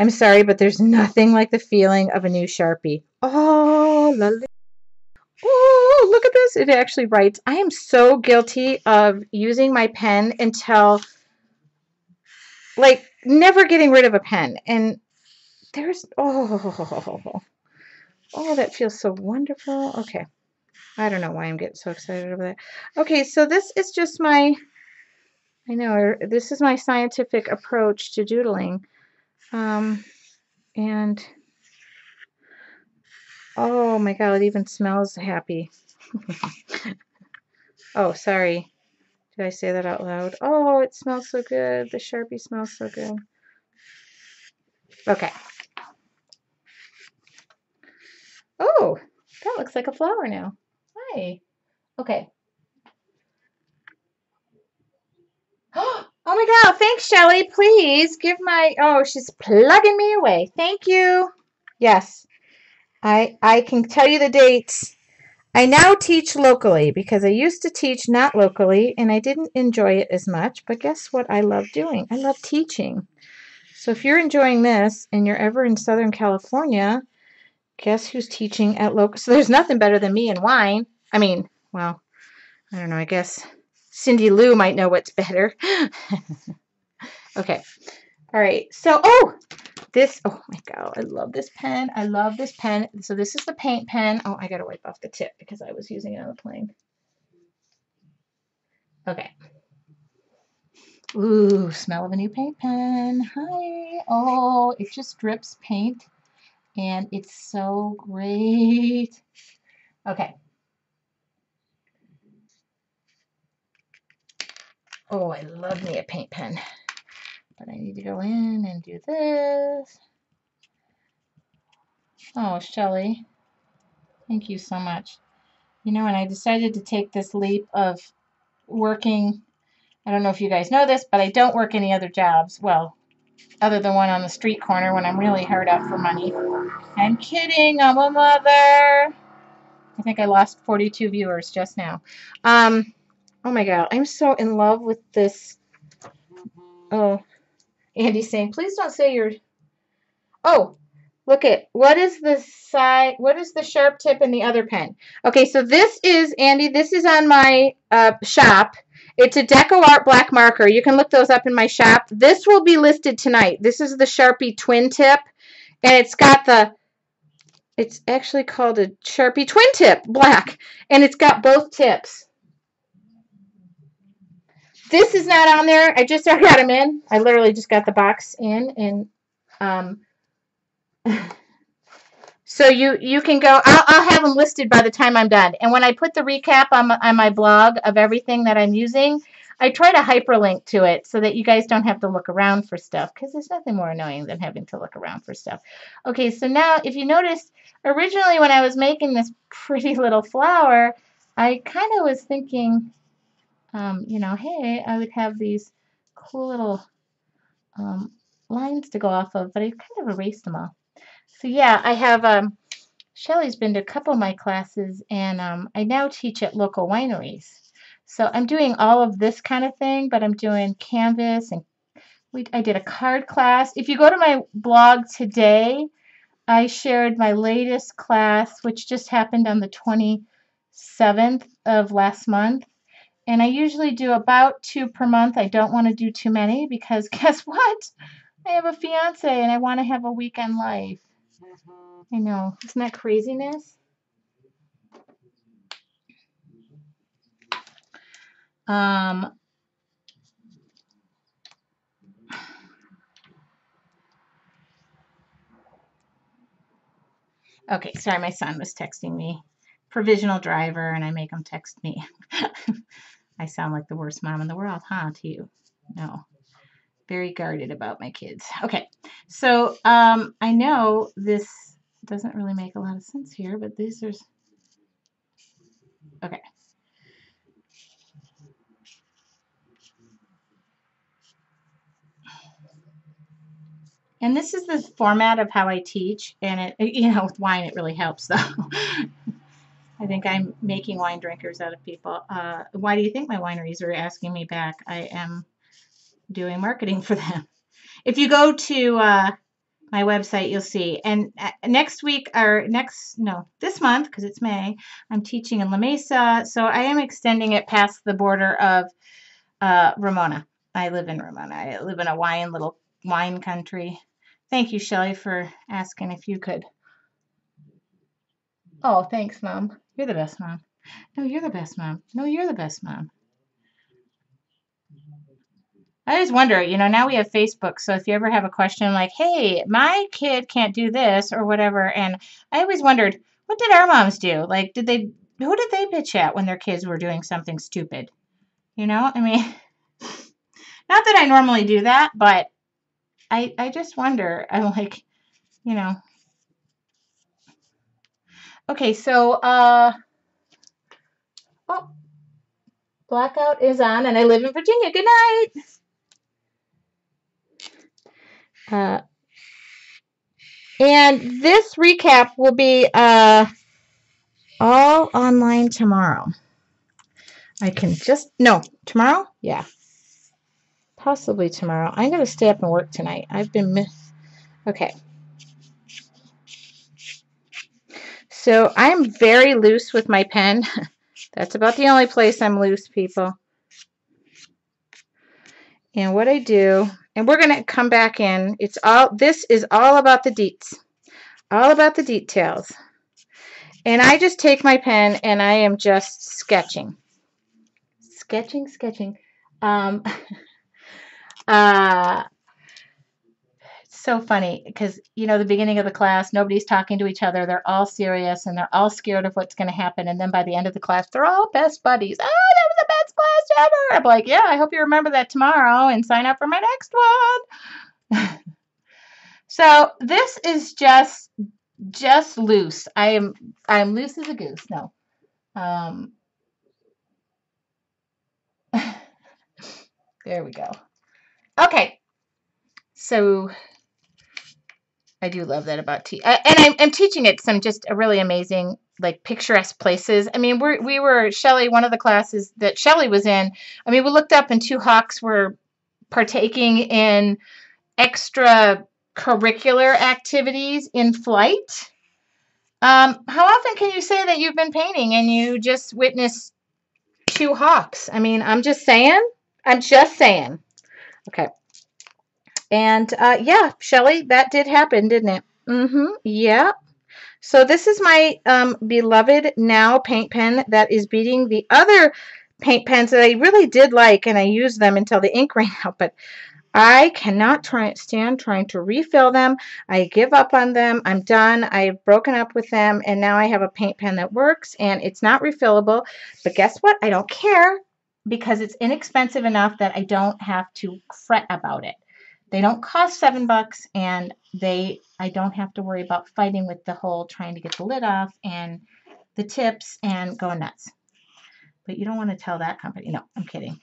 sorry, but there's nothing like the feeling of a new Sharpie. Oh, lovely. Oh, look at this. It actually writes. I am so guilty of using my pen until, never getting rid of a pen. And there's, that feels so wonderful. Okay. I don't know why I'm getting so excited over that. Okay, so this is just this is my scientific approach to doodling. And, oh my God, it even smells happy. Oh, sorry. Did I say that out loud? Oh, it smells so good. The Sharpie smells so good. Okay. Oh, that looks like a flower now. Hi. Okay. Oh my God. Thanks, Shelly. Please give she's plugging me away. Thank you. Yes. I can tell you the dates. I now teach locally because I used to teach not locally and I didn't enjoy it as much. But guess what I love doing? I love teaching. So if you're enjoying this and you're ever in Southern California, guess who's teaching at local? So there's nothing better than me and wine. I mean, well, I don't know. I guess Cindy Lou might know what's better. Okay. All right. So, oh my God, I love this pen. I love this pen. So this is the paint pen. Oh, I got to wipe off the tip because I was using it on the plane. Okay. Ooh, smell of a new paint pen. Hi. Oh, it just drips paint and it's so great. Okay. Oh, I love me a paint pen. But I need to go in and do this. Oh, Shelly, thank you so much. And I decided to take this leap of working. I don't know if you guys know this, but I don't work any other jobs. Well, other than one on the street corner when I'm really hard up for money. I'm kidding. I'm a mother. I think I lost 42 viewers just now. Oh my God. I'm so in love with this. Oh, Andy's saying, please don't say you're. Oh, look at, what is the side, what is the sharp tip in the other pen? Okay, so this is, Andy, this is on my shop, It's a Deco Art black marker. You can look those up in my shop. This will be listed tonight. This is the Sharpie twin tip, and it's actually called a Sharpie twin tip black, and it's got both tips. This is not on there. I just got them in. I literally just got the box in, and so you can go. I'll have them listed by the time I'm done. And when I put the recap on my blog of everything that I'm using, I try to hyperlink to it so that you guys don't have to look around for stuff, because there's nothing more annoying than having to look around for stuff. Okay, so now if you noticed, originally when I was making this pretty little flower, I kind of was thinking, hey, I would have these cool little lines to go off of, but I kind of erased them all. So yeah, I have Shelly's been to a couple of my classes, and I now teach at local wineries. So I'm doing all of this kind of thing, but I'm doing canvas, and I did a card class. If you go to my blog today, I shared my latest class, which just happened on the 27th of last month. And I usually do about 2 per month. I don't want to do too many because guess what? I have a fiance and I want to have a weekend life. I know. Isn't that craziness? Okay, sorry, my son was texting me. Provisional driver, and I make him text me. I sound like the worst mom in the world, huh, to you? No. Very guarded about my kids. Okay, so I know this doesn't really make a lot of sense here, but these are... Okay. And this is the format of how I teach, and it, with wine, it really helps, though. I think I'm making wine drinkers out of people. Why do you think my wineries are asking me back? I am doing marketing for them. If you go to my website, you'll see. And next week, this month, because it's May, I'm teaching in La Mesa, so I am extending it past the border of Ramona. I live in Ramona. I live in a little wine country. Thank you, Shelly, for asking if you could. Oh, thanks, Mom. You're the best mom. No, you're the best mom. No, you're the best mom. I always wonder, now we have Facebook, so if you ever have a question like, hey, my kid can't do this or whatever, and I always wondered, what did our moms do? Like, who did they bitch at when their kids were doing something stupid? I mean, not that I normally do that, but I just wonder. I'm like, Okay, so, blackout is on, and I live in Virginia. Good night. And this recap will be all online tomorrow. Tomorrow? Yeah. Possibly tomorrow. I'm going to stay up and work tonight. Okay. So I'm very loose with my pen. That's about the only place I'm loose, people. And what I do, and we're going to come back in. This is all about the deets. All about the details. And I just take my pen and I am just sketching. Sketching. It's so funny because, the beginning of the class, nobody's talking to each other. They're all serious and they're all scared of what's going to happen. And then by the end of the class, they're all best buddies. Oh, that was the best class ever. I'm like, yeah, I hope you remember that tomorrow and sign up for my next one. So this is just loose. I'm loose as a goose. No. There we go. Okay. So I do love that about and I'm teaching it some just really amazing, like, picturesque places. I mean, we were Shelly, one of the classes that Shelly was in. I mean, we looked up and 2 hawks were partaking in extra curricular activities in flight. How often can you say that you've been painting and you just witnessed two hawks. I mean, I'm just saying. I'm just saying. Okay. And yeah, Shelly, that did happen, didn't it? Mm-hmm. Yeah. So this is my beloved now paint pen that is beating the other paint pens that I really did like, and I used them until the ink ran out, but I cannot stand trying to refill them. I give up on them. I'm done. I've broken up with them, and now I have a paint pen that works, and it's not refillable. But guess what? I don't care because it's inexpensive enough that I don't have to fret about it. They don't cost $7, and I don't have to worry about fighting with the whole trying to get the lid off and the tips and going nuts. But you don't want to tell that company. No, I'm kidding.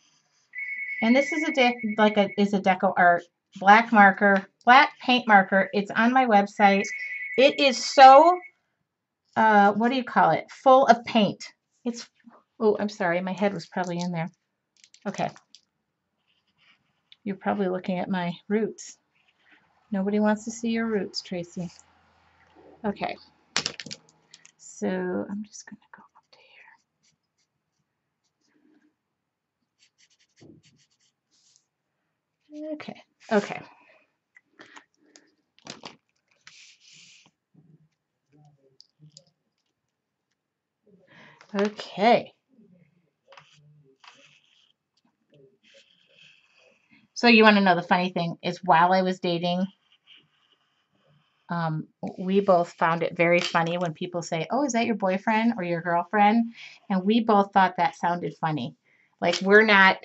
And this is a Deco Art black marker, black paint marker. It's on my website. It is so, what do you call it? Full of paint. Oh, I'm sorry. My head was probably in there. Okay. You're probably looking at my roots. Nobody wants to see your roots, Tracy. Okay. So I'm just going to go up to here. Okay. Okay. Okay. So you want to know the funny thing is while I was dating, we both found it very funny when people say, "Oh, is that your boyfriend or your girlfriend?" And we both thought that sounded funny. Like we're not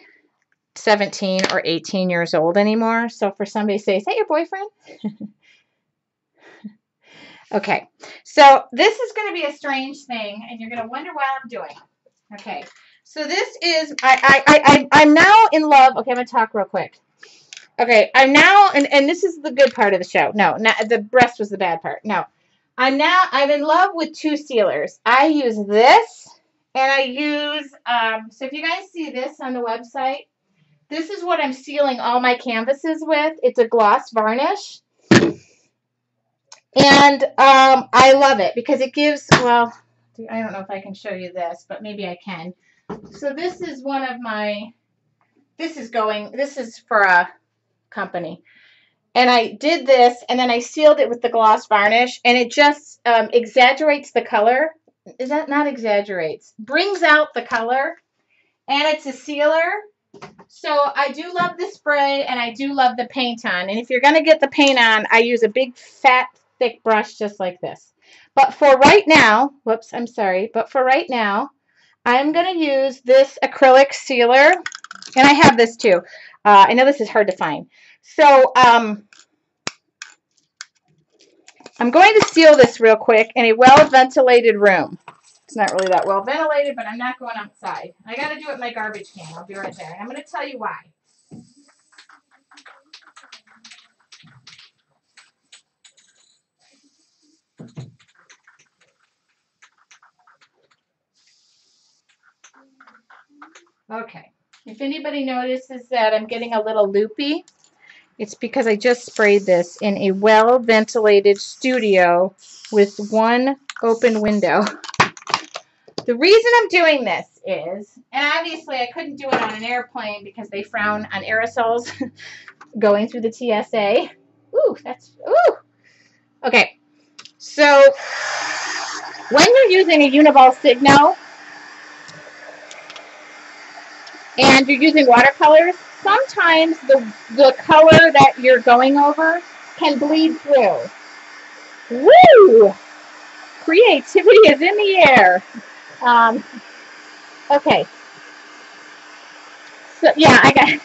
17 or 18 years old anymore. So for somebody to say, "Is that your boyfriend?" Okay. So this is going to be a strange thing, and you're going to wonder what I'm doing. Okay. So this is I'm now in love. Okay, I'm going to talk real quick. Okay, I'm now, and this is the good part of the show. No, not, the rest was the bad part. No, I'm in love with two sealers. I use this, and I use, so if you guys see this on the website, this is what I'm sealing all my canvases with. It's a gloss varnish, and I love it because it gives, well, I don't know if I can show you this, but maybe I can. So this is one of my, this is for a company. And I did this, and then I sealed it with the gloss varnish, and it just exaggerates the color. Is that not exaggerates? Brings out the color, and it's a sealer. So I do love the spray, and I do love the paint on. And if you're going to get the paint on, I use a big, fat, thick brush just like this. But for right now, whoops, I'm sorry. But for right now, I'm going to use this acrylic sealer, and I have this too. I know this is hard to find. So I'm going to seal this real quick in a well-ventilated room. It's not really that well ventilated, but I'm not going outside. I got to do it in my garbage can. I'll be right there. And I'm going to tell you why. Okay. If anybody notices that I'm getting a little loopy, it's because I just sprayed this in a well-ventilated studio with one open window. The reason I'm doing this is, and obviously I couldn't do it on an airplane because they frown on aerosols going through the TSA. Ooh, ooh. Okay, so when you're using a Uniball Signo and you're using watercolors, sometimes the color that you're going over can bleed through. Woo! Creativity is in the air. Okay. So, yeah, I got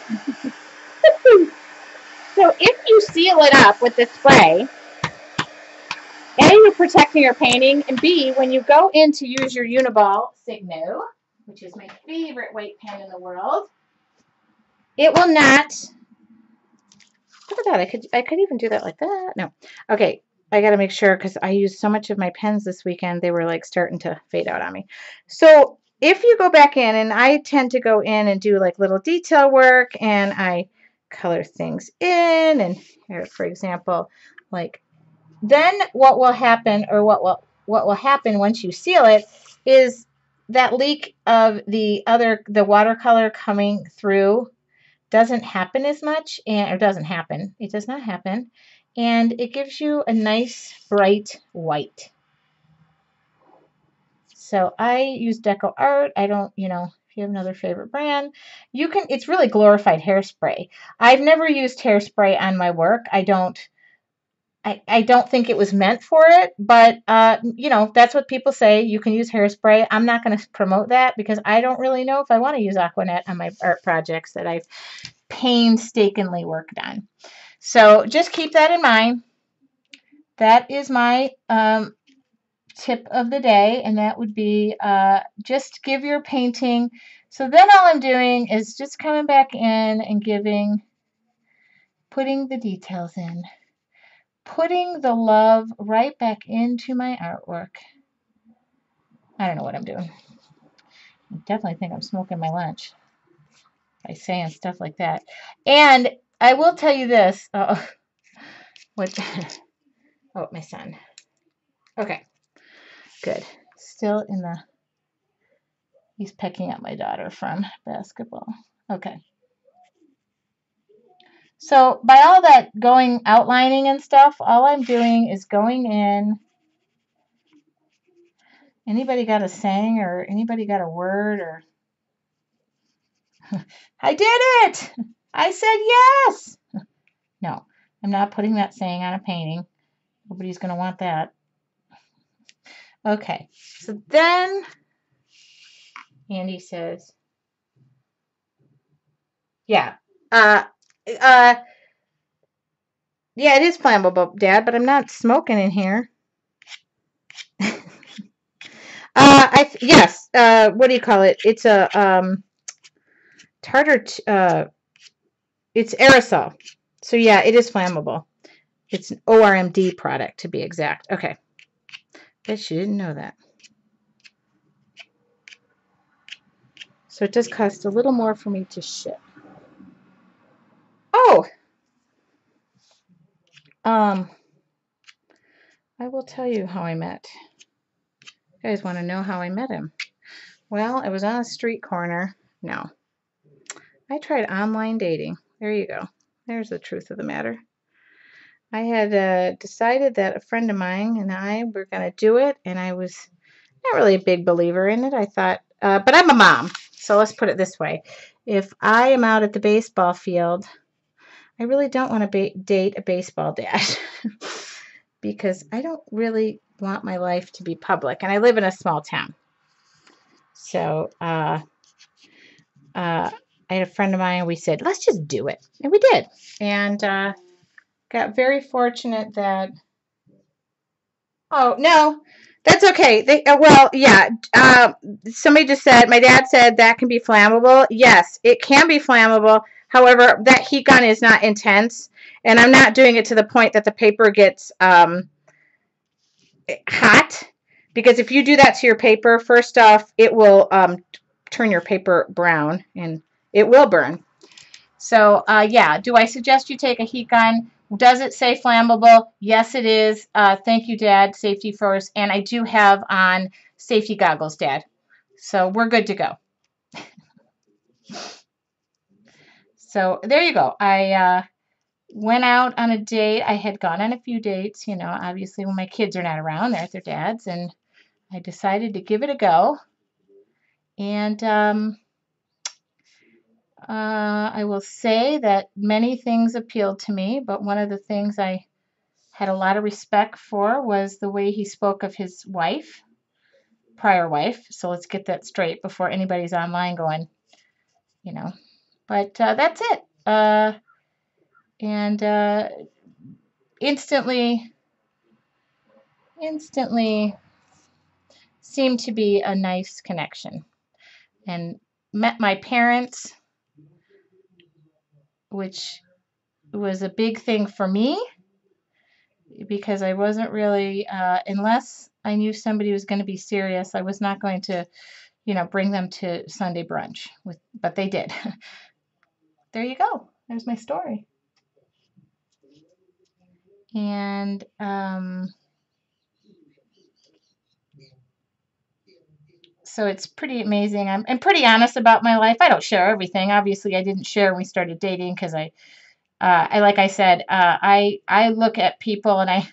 So if you seal it up with the spray, A, you're protecting your painting, and B, when you go in to use your Uniball Signo, which is my favorite weight pen in the world, it will not, look at that, I could even do that like that. No. Okay, I got to make sure because I used so much of my pens this weekend, they were like starting to fade out on me. So if you go back in, and I tend to go in and do like little detail work, and I color things in, and here, for example, like, then what will happen, or what will happen once you seal it, is that leak of the watercolor coming through doesn't happen as much, and or doesn't happen. It does not happen, and it gives you a nice bright white. So I use Deco Art. I don't, if you have another favorite brand, you can. It's really glorified hairspray. I've never used hairspray on my work. I don't think it was meant for it, but that's what people say. You can use hairspray. I'm not going to promote that because I don't really know if I want to use Aquanet on my art projects that I've painstakingly worked on. So just keep that in mind. That is my tip of the day, and that would be just give your painting. So then all I'm doing is just coming back in and putting the details in. Putting the love right back into my artwork. I don't know what I'm doing. I definitely think I'm smoking my lunch by saying stuff like that. And I will tell you this. What? Oh, my son. Okay, good. Still in the. He's picking up my daughter from basketball. Okay. So by all that outlining and stuff, all I'm doing is going in. Anybody got a saying or anybody got a word or? I did it! I said yes! No, I'm not putting that saying on a painting. Nobody's going to want that. Okay, so then Andy says, yeah, yeah, it is flammable, Dad, but I'm not smoking in here. Yes. What do you call it? It's a tartar. It's aerosol. So yeah, it is flammable. It's an ORMD product to be exact. Okay. Bet you didn't know that. So it does cost a little more for me to ship. Oh. I will tell you how I met. You guys want to know how I met him? Well, it was on a street corner. No. I tried online dating. There you go. There's the truth of the matter. I had decided that a friend of mine and I were going to do it, and I was not really a big believer in it. I thought, but I'm a mom, so let's put it this way. If I am out at the baseball field, I really don't want to date a baseball dad because I don't really want my life to be public, and I live in a small town. So I had a friend of mine, we said, let's just do it. And we did. And got very fortunate that, oh, no, that's okay. Well, yeah, somebody just said, my dad said that can be flammable. Yes, it can be flammable. However, that heat gun is not intense. And I'm not doing it to the point that the paper gets hot. Because if you do that to your paper, first off, it will turn your paper brown and it will burn. So, yeah, do I suggest you take a heat gun? Does it say flammable? Yes, it is. Thank you, Dad. Safety first. And I do have on safety goggles, Dad. So we're good to go. So there you go. I went out on a date. I had gone on a few dates, obviously when my kids are not around, they're at their dad's. And I decided to give it a go. And I will say that many things appealed to me, but one of the things I had a lot of respect for was the way he spoke of his wife, prior wife. So let's get that straight before anybody's online going, But that's it. And instantly seemed to be a nice connection. And met my parents, which was a big thing for me because I wasn't really, unless I knew somebody was going to be serious, I was not going to, bring them to Sunday brunch. But they did. There you go. There's my story. And So it's pretty amazing. I'm pretty honest about my life. I don't share everything. Obviously, I didn't share when we started dating because like I said, I look at people and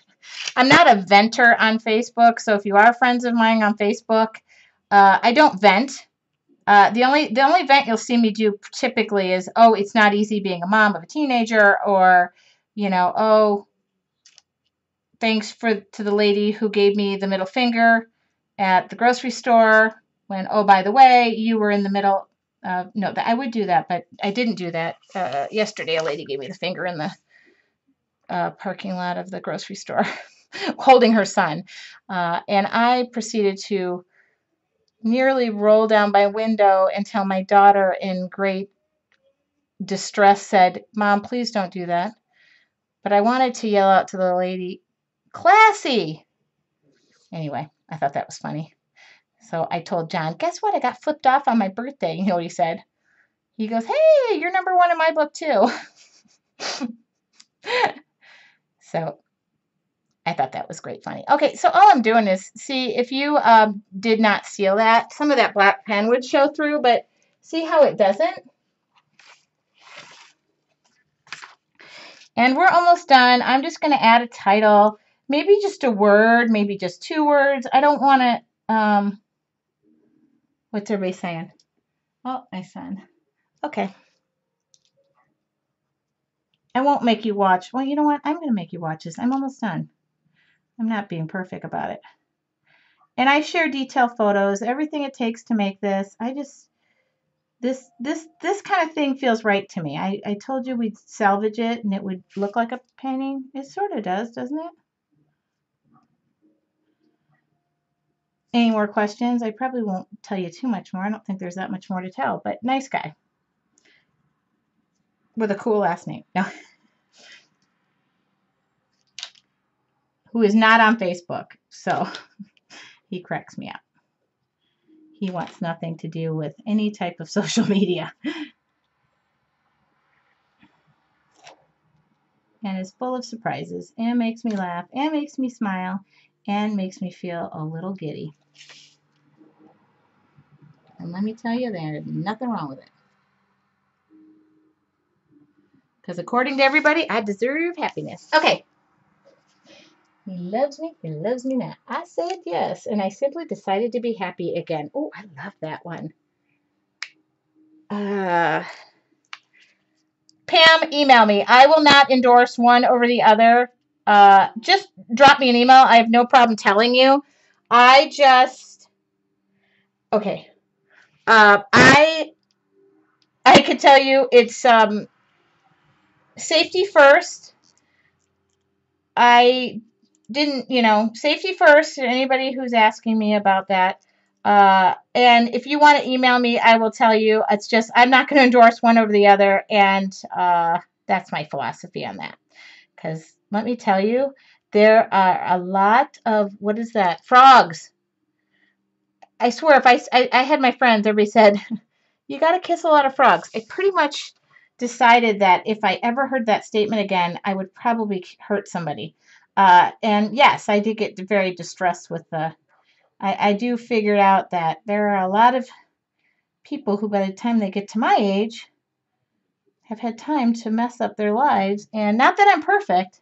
I'm not a venter on Facebook. So if you are friends of mine on Facebook, I don't vent. The only vent you'll see me do typically is, oh, it's not easy being a mom of a teenager, or, oh, thanks to the lady who gave me the middle finger at the grocery store when, oh, by the way, you were in the middle. No, I would do that, but I didn't do that. Yesterday, a lady gave me the finger in the parking lot of the grocery store holding her son. And I proceeded to nearly roll down my window until my daughter, in great distress, said, "Mom, please don't do that." But I wanted to yell out to the lady, "Classy!" Anyway, I thought that was funny. So I told John, "Guess what? I got flipped off on my birthday." You know what he said? He goes, "Hey, you're number one in my book too." So I thought that was great funny. Okay, so all I'm doing is, see, if you did not seal that, some of that black pen would show through, but see how it doesn't? And we're almost done. I'm just going to add a title, maybe just a word, maybe just 2 words. I don't want to, what's everybody saying? Oh, my son. Okay. I won't make you watch. Well, you know what? I'm going to make you watch this. I'm almost done. I'm not being perfect about it. And I share detailed photos, everything it takes to make this. This kind of thing feels right to me. I told you we'd salvage it and it would look like a painting. It sort of does, doesn't it? Any more questions? I probably won't tell you too much more. I don't think there's that much more to tell, but nice guy. With a cool last name. No. Who is not on Facebook. So he cracks me up. He wants nothing to do with any type of social media. And is full of surprises and makes me laugh and makes me smile and makes me feel a little giddy. And let me tell you, there's nothing wrong with it. Because according to everybody, I deserve happiness. Okay. He loves me not. I said yes, and I simply decided to be happy again. Oh, I love that one. Pam, email me. I will not endorse one over the other. Just drop me an email. I have no problem telling you. Okay. I could tell you it's safety first. I didn't, safety first. Anybody who's asking me about that. And if you want to email me, I will tell you. It's just, I'm not going to endorse one over the other. And that's my philosophy on that. Because let me tell you, there are a lot of, what is that? Frogs. I swear, if I had my friends, everybody said, you got to kiss a lot of frogs. I pretty much decided that if I ever heard that statement again, I would probably hurt somebody. And yes, I did get very distressed with I do figure out that there are a lot of people who, by the time they get to my age, have had time to mess up their lives. And not that I'm perfect,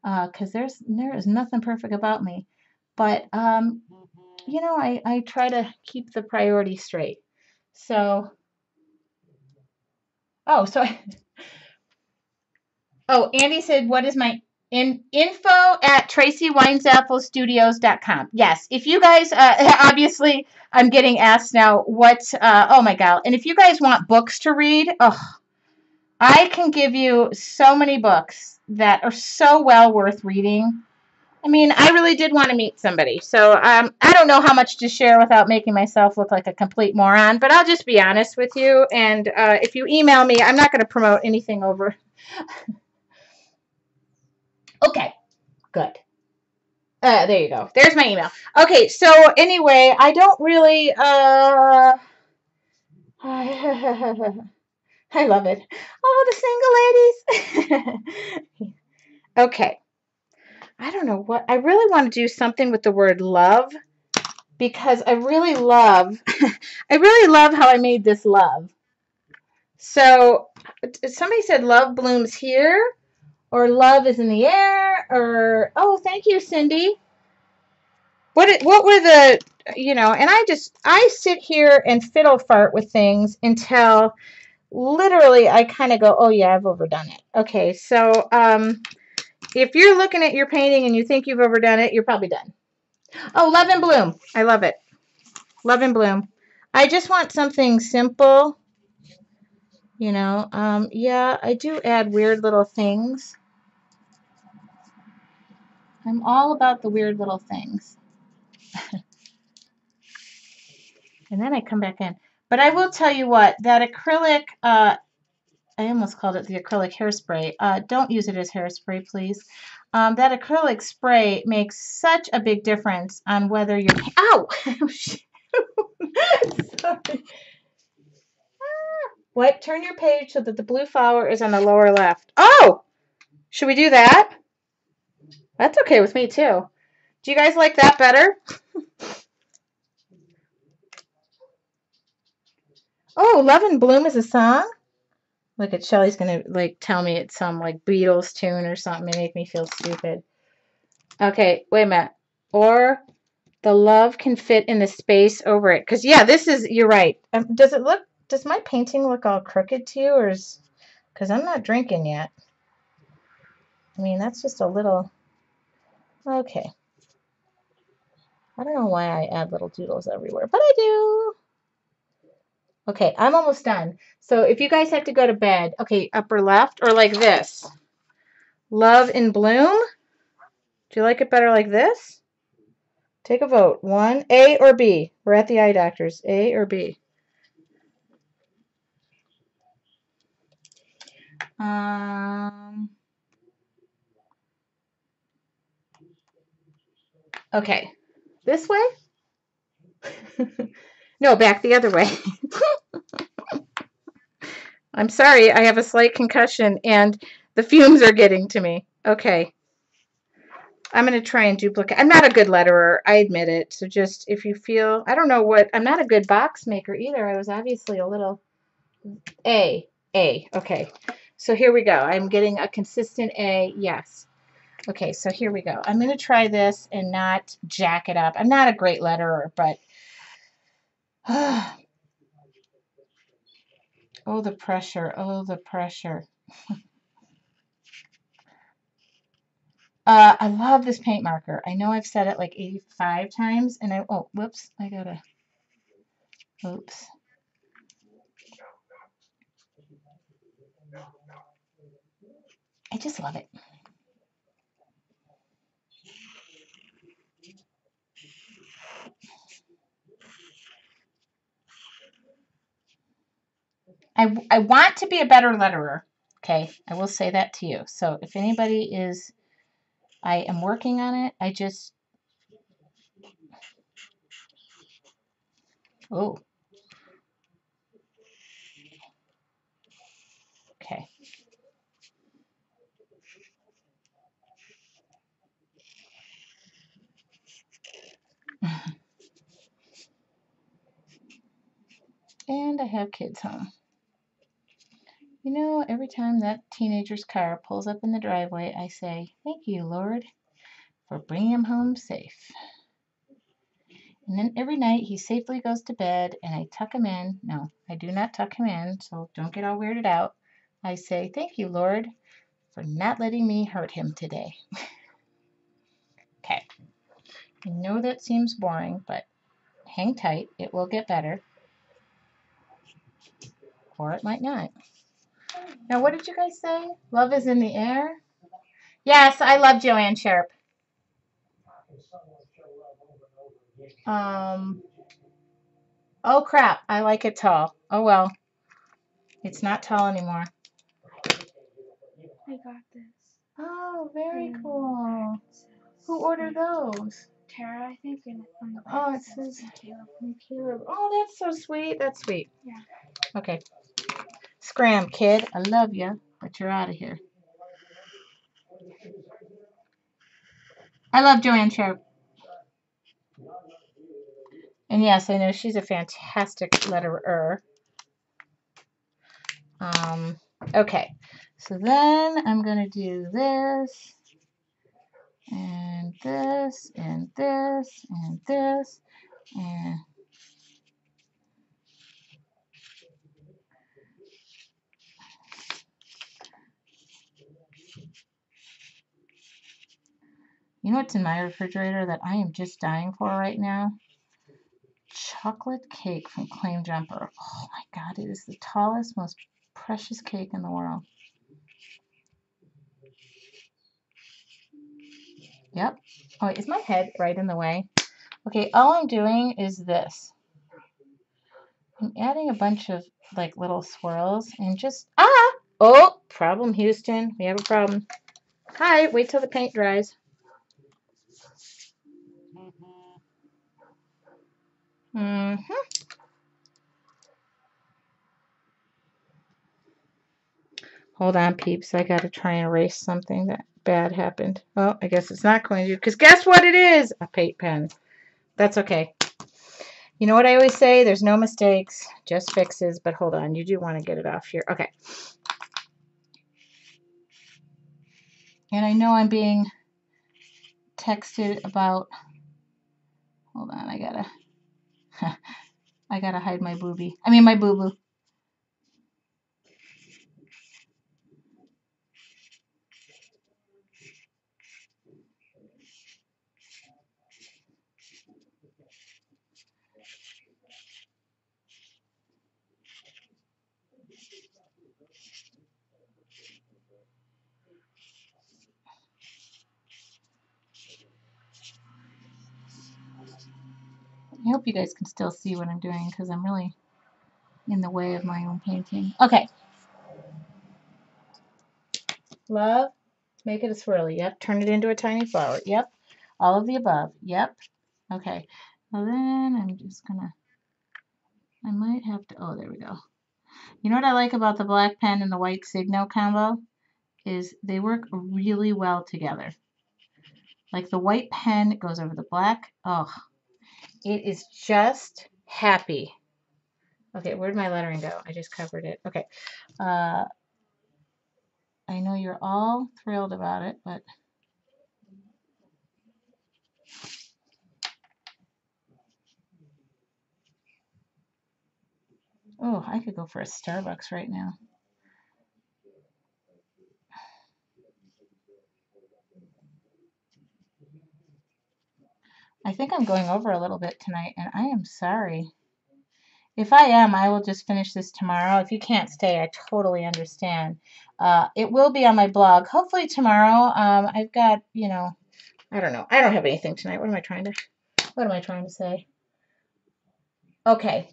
because there is nothing perfect about me. But, I try to keep the priorities straight. So, Andy said, what is my info at TracyWeinzapfelStudios.com. Yes, if you guys, obviously, I'm getting asked now oh my God. And if you guys want books to read, I can give you so many books that are so well worth reading. I mean, I really did want to meet somebody. So I don't know how much to share without making myself look like a complete moron, but I'll just be honest with you. And if you email me, I'm not going to promote anything over. Okay, good. There you go. There's my email. Okay, so anyway, I don't really, I love it. Oh, the single ladies. Okay. I don't know what, I really want to do something with the word love. because I really love, I really love how I made this love. So somebody said love blooms here, or love is in the air, or, oh, thank you, Cindy. What were the, and I sit here and fiddle fart with things until literally I kind of go, oh yeah, I've overdone it. Okay, so if you're looking at your painting and you think you've overdone it, you're probably done. Oh, Love and Bloom. I love it. Love and Bloom. I just want something simple, yeah, I do add weird little things. I'm all about the weird little things. And then I come back in. But I will tell you what, that acrylic, I almost called it the acrylic hairspray. Don't use it as hairspray, please. That acrylic spray makes such a big difference on whether you're... Ow! Sorry. What? Turn your page so that the blue flower is on the lower left. Oh! Should we do that? That's okay with me, too. Do you guys like that better? Oh, Love and Bloom is a song? Look at Shelly's going to, tell me it's some, Beatles tune or something and make me feel stupid. Okay, wait a minute. Or the love can fit in the space over it. Because, yeah, you're right. Does my painting look all crooked to you? Or because I'm not drinking yet. I mean, that's just a little, okay. I don't know why I add little doodles everywhere, but I do. Okay, I'm almost done. So if you guys have to go to bed, okay, upper left or like this. Love in Bloom. Do you like it better like this? Take a vote. One, A or B. We're at the eye doctors. A or B. Okay. This way? No, back the other way. I'm sorry, I have a slight concussion and the fumes are getting to me. Okay. I'm going to try and duplicate. I'm not a good letterer. I admit it. So just if you feel, I don't know what, I'm not a good box maker either. I was obviously a little A. Okay. So here we go. I'm getting a consistent A. Yes. Okay, so here we go. I'm going to try this and not jack it up. I'm not a great letterer, but oh, the pressure. Oh, the pressure. I love this paint marker. I know I've said it like 85 times, and whoops, oops. I just love it. I want to be a better letterer. Okay, I will say that to you. So if anybody is, I am working on it. Oh. Okay. And I have kids home. You know, every time that teenager's car pulls up in the driveway, I say, thank you, Lord, for bringing him home safe. And then every night he safely goes to bed and I tuck him in. No, I do not tuck him in, so don't get all weirded out. I say, thank you, Lord, for not letting me hurt him today. Okay. I know that seems boring, but hang tight. It will get better. Or it might not. Now, what did you guys say? Love is in the air? Yes, I love Joanne Sharp. Oh, crap. I like it tall. Oh, well. It's not tall anymore. I got this. Oh, very cool. Who ordered those? Tara, I think. Oh, it says Caleb. Oh, that's so sweet. That's sweet. Yeah. Okay. Scram, kid. I love you, but you're out of here. I love Joanne Sharp. And yes, I know she's a fantastic letterer. Okay, so then I'm going to do this, and this, and this, and this, and you know what's in my refrigerator that I am just dying for right now? Chocolate cake from Claim Jumper. Oh my God, it is the tallest, most precious cake in the world. Yep. Oh, is my head right in the way? Okay, all I'm doing is this. I'm adding a bunch of like little swirls and just, oh, problem, Houston. We have a problem. Hi, wait till the paint dries. Hold on, peeps. I gotta try and erase something that bad happened. Oh, I guess it's not going to, because guess what it is? A paint pen. That's okay. You know what I always say? There's no mistakes, just fixes. But hold on, you do want to get it off here. Okay. And I know I'm being texted about, hold on, I gotta hide my boobie. I mean my boo-boo. I hope you guys can still see what I'm doing because I'm really in the way of my own painting. Okay. Love, make it a swirly. Yep. Turn it into a tiny flower. Yep. All of the above. Yep. Okay. Well, then I'm just gonna, I might have to, oh, there we go. You know what I like about the black pen and the white Signo combo? Is they work really well together. Like the white pen goes over the black. Oh, it is just happy. Okay, where'd my lettering go? I just covered it. Okay. I know you're all thrilled about it, but oh, I could go for a Starbucks right now. I think I'm going over a little bit tonight, and I am sorry. If I am, I will just finish this tomorrow. If you can't stay, I totally understand. It will be on my blog, hopefully tomorrow. I've got, you know, I don't know. I don't have anything tonight. What am I trying to say? Okay.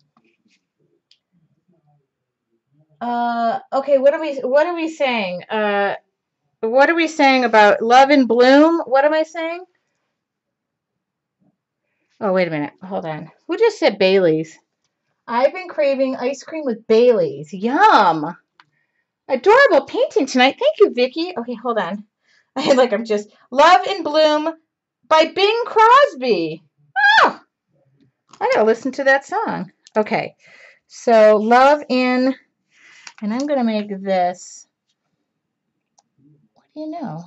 Okay, what are we saying? What are we saying about love and bloom? What am I saying? Oh, wait a minute. Hold on. Who just said Bailey's? I've been craving ice cream with Bailey's. Yum. Adorable painting tonight. Thank you, Vicky. Okay, hold on. I'm just Love and Bloom by Bing Crosby. Oh, I gotta listen to that song. Okay, so Love in, and I'm gonna make this. What do you know?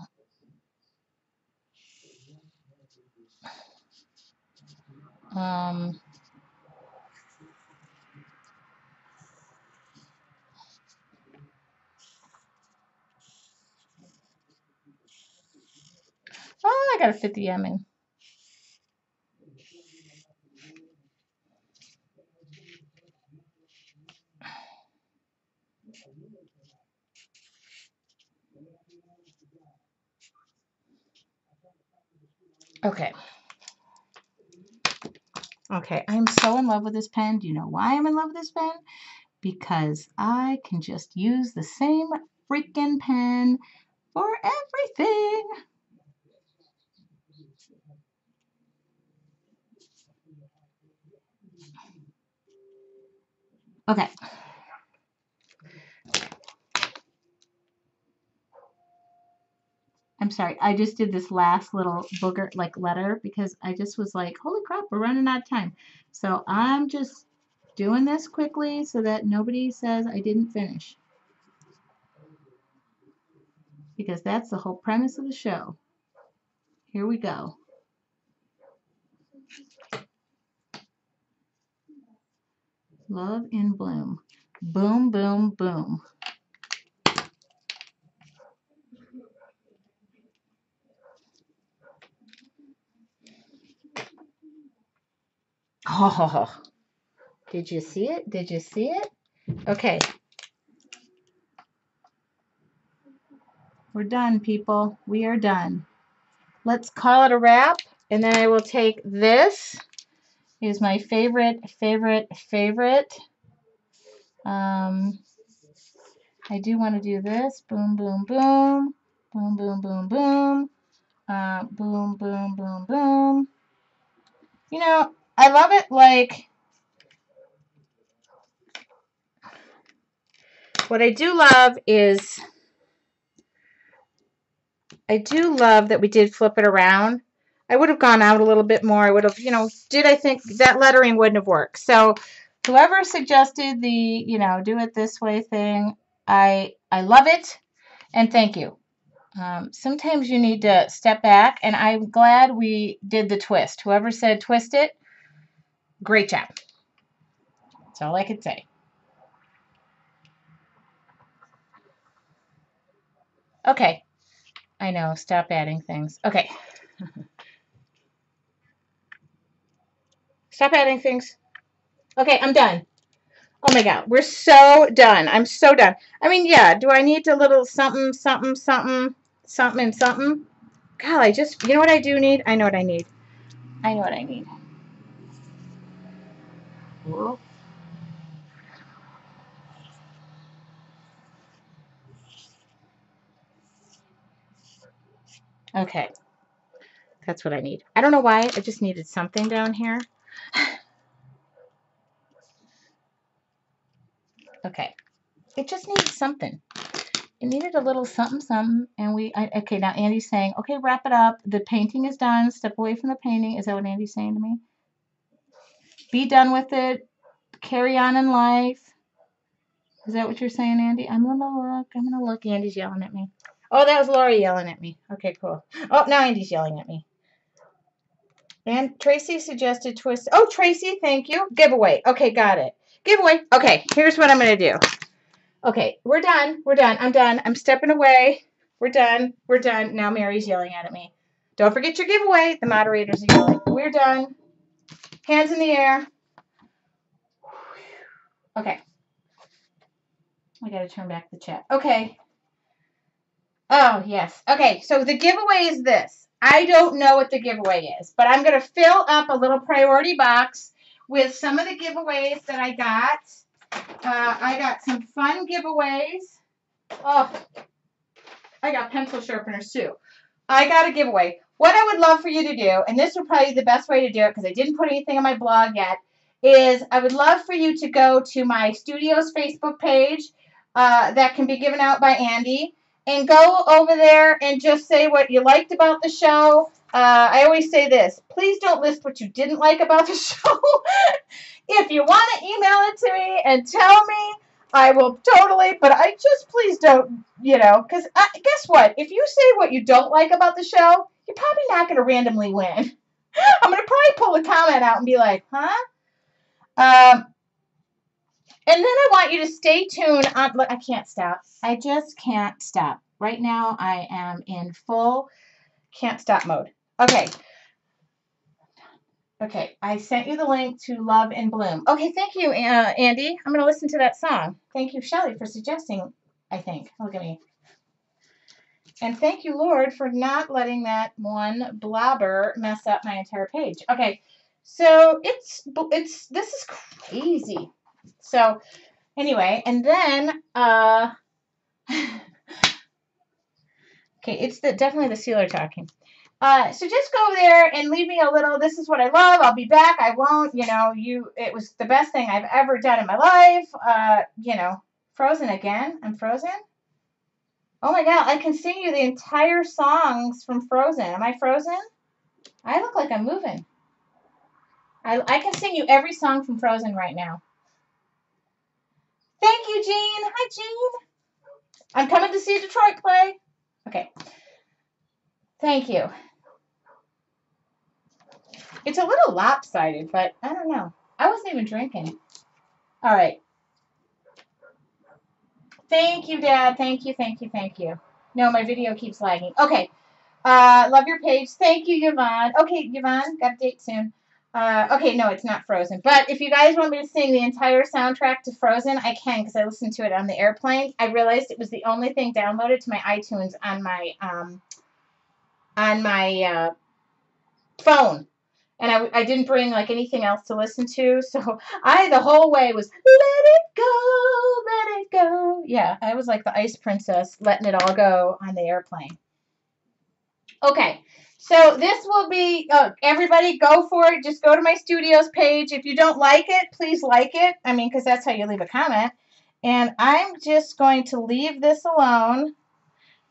Oh, I gotta fit the M in. Okay. Okay, I'm so in love with this pen. Do you know why I'm in love with this pen? Because I can just use the same freaking pen for everything. Okay. I'm sorry. I just did this last little booger, like, letter because I just was like, holy crap, we're running out of time. So I'm just doing this quickly so that nobody says I didn't finish. Because that's the whole premise of the show. Here we go. Love in Bloom. Boom, boom, boom. Oh, did you see it? Did you see it? Okay. We're done, people. We are done. Let's call it a wrap. And then I will take this. Is my favorite. I do want to do this. Boom, boom, boom. Boom, boom, boom, boom. Boom, boom, boom, boom. You know, I love it. Like, what I do love is, I do love that we did flip it around. I would have gone out a little bit more. I would have, I think that lettering wouldn't have worked. So whoever suggested the, do it this way thing, I love it, and thank you. Sometimes you need to step back, and I'm glad we did the twist. Whoever said twist it, great job. That's all I could say. Okay. I know. Stop adding things. Okay. Stop adding things. Okay, I'm done. Oh my God, we're so done. I'm so done. I mean, yeah, do I need a little something, something, something, something, and something? God, you know what I do need? I know what I need. I know what I need. Okay. That's what I need. I don't know why. I just needed something down here. Okay. It just needed something. It needed a little something, something. And okay, now Andy's saying, okay, wrap it up. The painting is done. Step away from the painting. Is that what Andy's saying to me? Be done with it. Carry on in life. Is that what you're saying, Andy? I'm going to look. Andy's yelling at me. Oh, that was Lori yelling at me. Okay, cool. Oh, now Andy's yelling at me. And Tracy suggested twist. Oh, Tracy, thank you. Giveaway. Okay, got it. Giveaway. Okay, here's what I'm going to do. Okay, we're done. We're done. I'm done. I'm stepping away. We're done. We're done. Now Mary's yelling at me. Don't forget your giveaway. The moderators are yelling. We're done. Hands in the air. Okay. I got to turn back the chat. Okay. Oh, yes. Okay, so the giveaway is this. I don't know what the giveaway is, but I'm going to fill up a little priority box with some of the giveaways that I got. I got some fun giveaways. Oh, I got pencil sharpeners too. I got a giveaway. What I would love for you to do, and this would probably be the best way to do it because I didn't put anything on my blog yet, is I would love for you to go to my studio's Facebook page that can be given out by Andy, and go over there and just say what you liked about the show. I always say this. Please don't list what you didn't like about the show. If you want to email it to me and tell me, I will totally, but I just please don't, because guess what? If you say what you don't like about the show, you're probably not going to randomly win. I'm going to probably pull a comment out and be like, huh? And then I want you to stay tuned on, look, I can't stop. I just can't stop. Right now I am in full can't stop mode. Okay. Okay, I sent you the link to Love in Bloom. Okay, thank you, Andy. I'm going to listen to that song. Thank you, Shelley, for suggesting, I think. Look at me. And thank you, Lord, for not letting that one blobber mess up my entire page. Okay, so this is crazy. So anyway, and then, okay, it's definitely the sealer talking. So just go there and leave me a little, this is what I love, I'll be back, I won't, it was the best thing I've ever done in my life, frozen again, I'm frozen? Oh my God, I can sing you the entire songs from Frozen. Am I frozen? I look like I'm moving. I can sing you every song from Frozen right now. Thank you, Jean. Hi, Jean. I'm coming to see Detroit play. Okay. Thank you. It's a little lopsided, but I don't know. I wasn't even drinking. All right. Thank you, Dad. Thank you, thank you, thank you. No, my video keeps lagging. Okay. Love your page. Thank you, Yvonne. Okay, Yvonne, got a date soon. Okay, no, it's not Frozen. But if you guys want me to sing the entire soundtrack to Frozen, I can because I listened to it on the airplane. I realized it was the only thing downloaded to my iTunes on my phone. And I didn't bring like anything else to listen to, so I the whole way was let it go. Yeah, I was like the ice princess letting it all go on the airplane. Okay, so this will be everybody go for it. Just go to my studios page. If you don't like it, please like it. I mean, because that's how you leave a comment. And I'm just going to leave this alone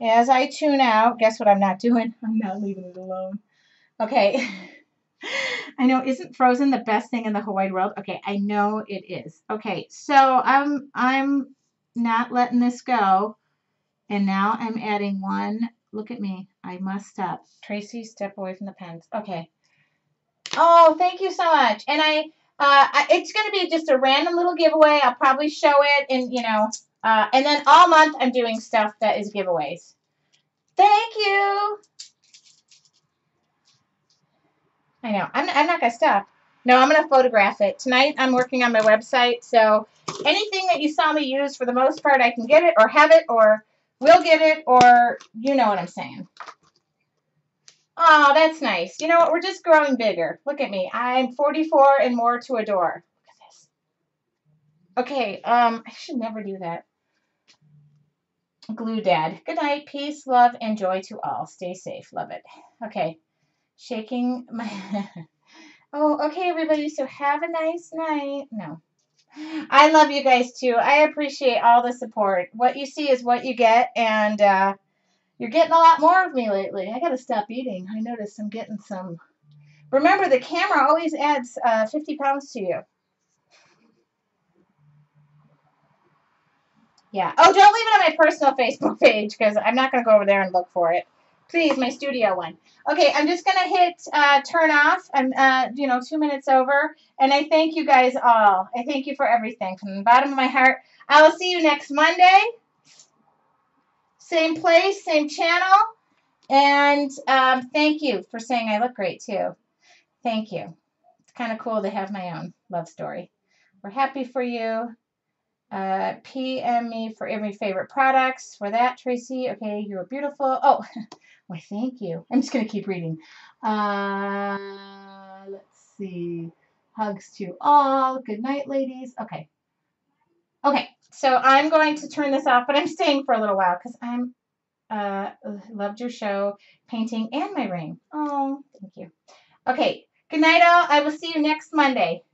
as I tune out. Guess what I'm not doing? I'm not leaving it alone. Okay. I know, isn't Frozen the best thing in the whole wide world? Okay, I know it is. Okay, so I'm not letting this go, and now I'm adding one. Look at me. I must stop. Tracy, step away from the pens. Okay. Oh, thank you so much. And it's going to be just a random little giveaway. I'll probably show it, and then all month I'm doing stuff that is giveaways. Thank you. I know. I'm not going to stop. No, I'm going to photograph it. Tonight I'm working on my website, so anything that you saw me use, for the most part, I can get it or have it or will get it or you know what I'm saying. Oh, that's nice. You know what? We're just growing bigger. Look at me. I'm 44 and more to adore. Look at this. Okay, I should never do that. Glue Dad. Good night. Peace, love, and joy to all. Stay safe. Love it. Okay. Shaking my... Oh, okay, everybody. So have a nice night. No. I love you guys, too. I appreciate all the support. What you see is what you get, and you're getting a lot more of me lately. I got to stop eating. I noticed I'm getting some... Remember, the camera always adds 50 pounds to you. Yeah. Oh, don't leave it on my personal Facebook page because I'm not going to go over there and look for it. Please, my studio one. Okay, I'm just going to hit turn off. I'm, 2 minutes over. And I thank you guys all. I thank you for everything from the bottom of my heart. I will see you next Monday. Same place, same channel. And thank you for saying I look great, too. Thank you. It's kind of cool to have my own love story. We're happy for you. PM me for every favorite products for that, Tracy. Okay, you're beautiful. Oh, why, thank you. I'm just going to keep reading. Let's see. Hugs to all. Good night, ladies. Okay. Okay, so I'm going to turn this off, but I'm staying for a little while because I'm loved your show, painting, and my ring. Oh, thank you. Okay, good night, all. I will see you next Monday.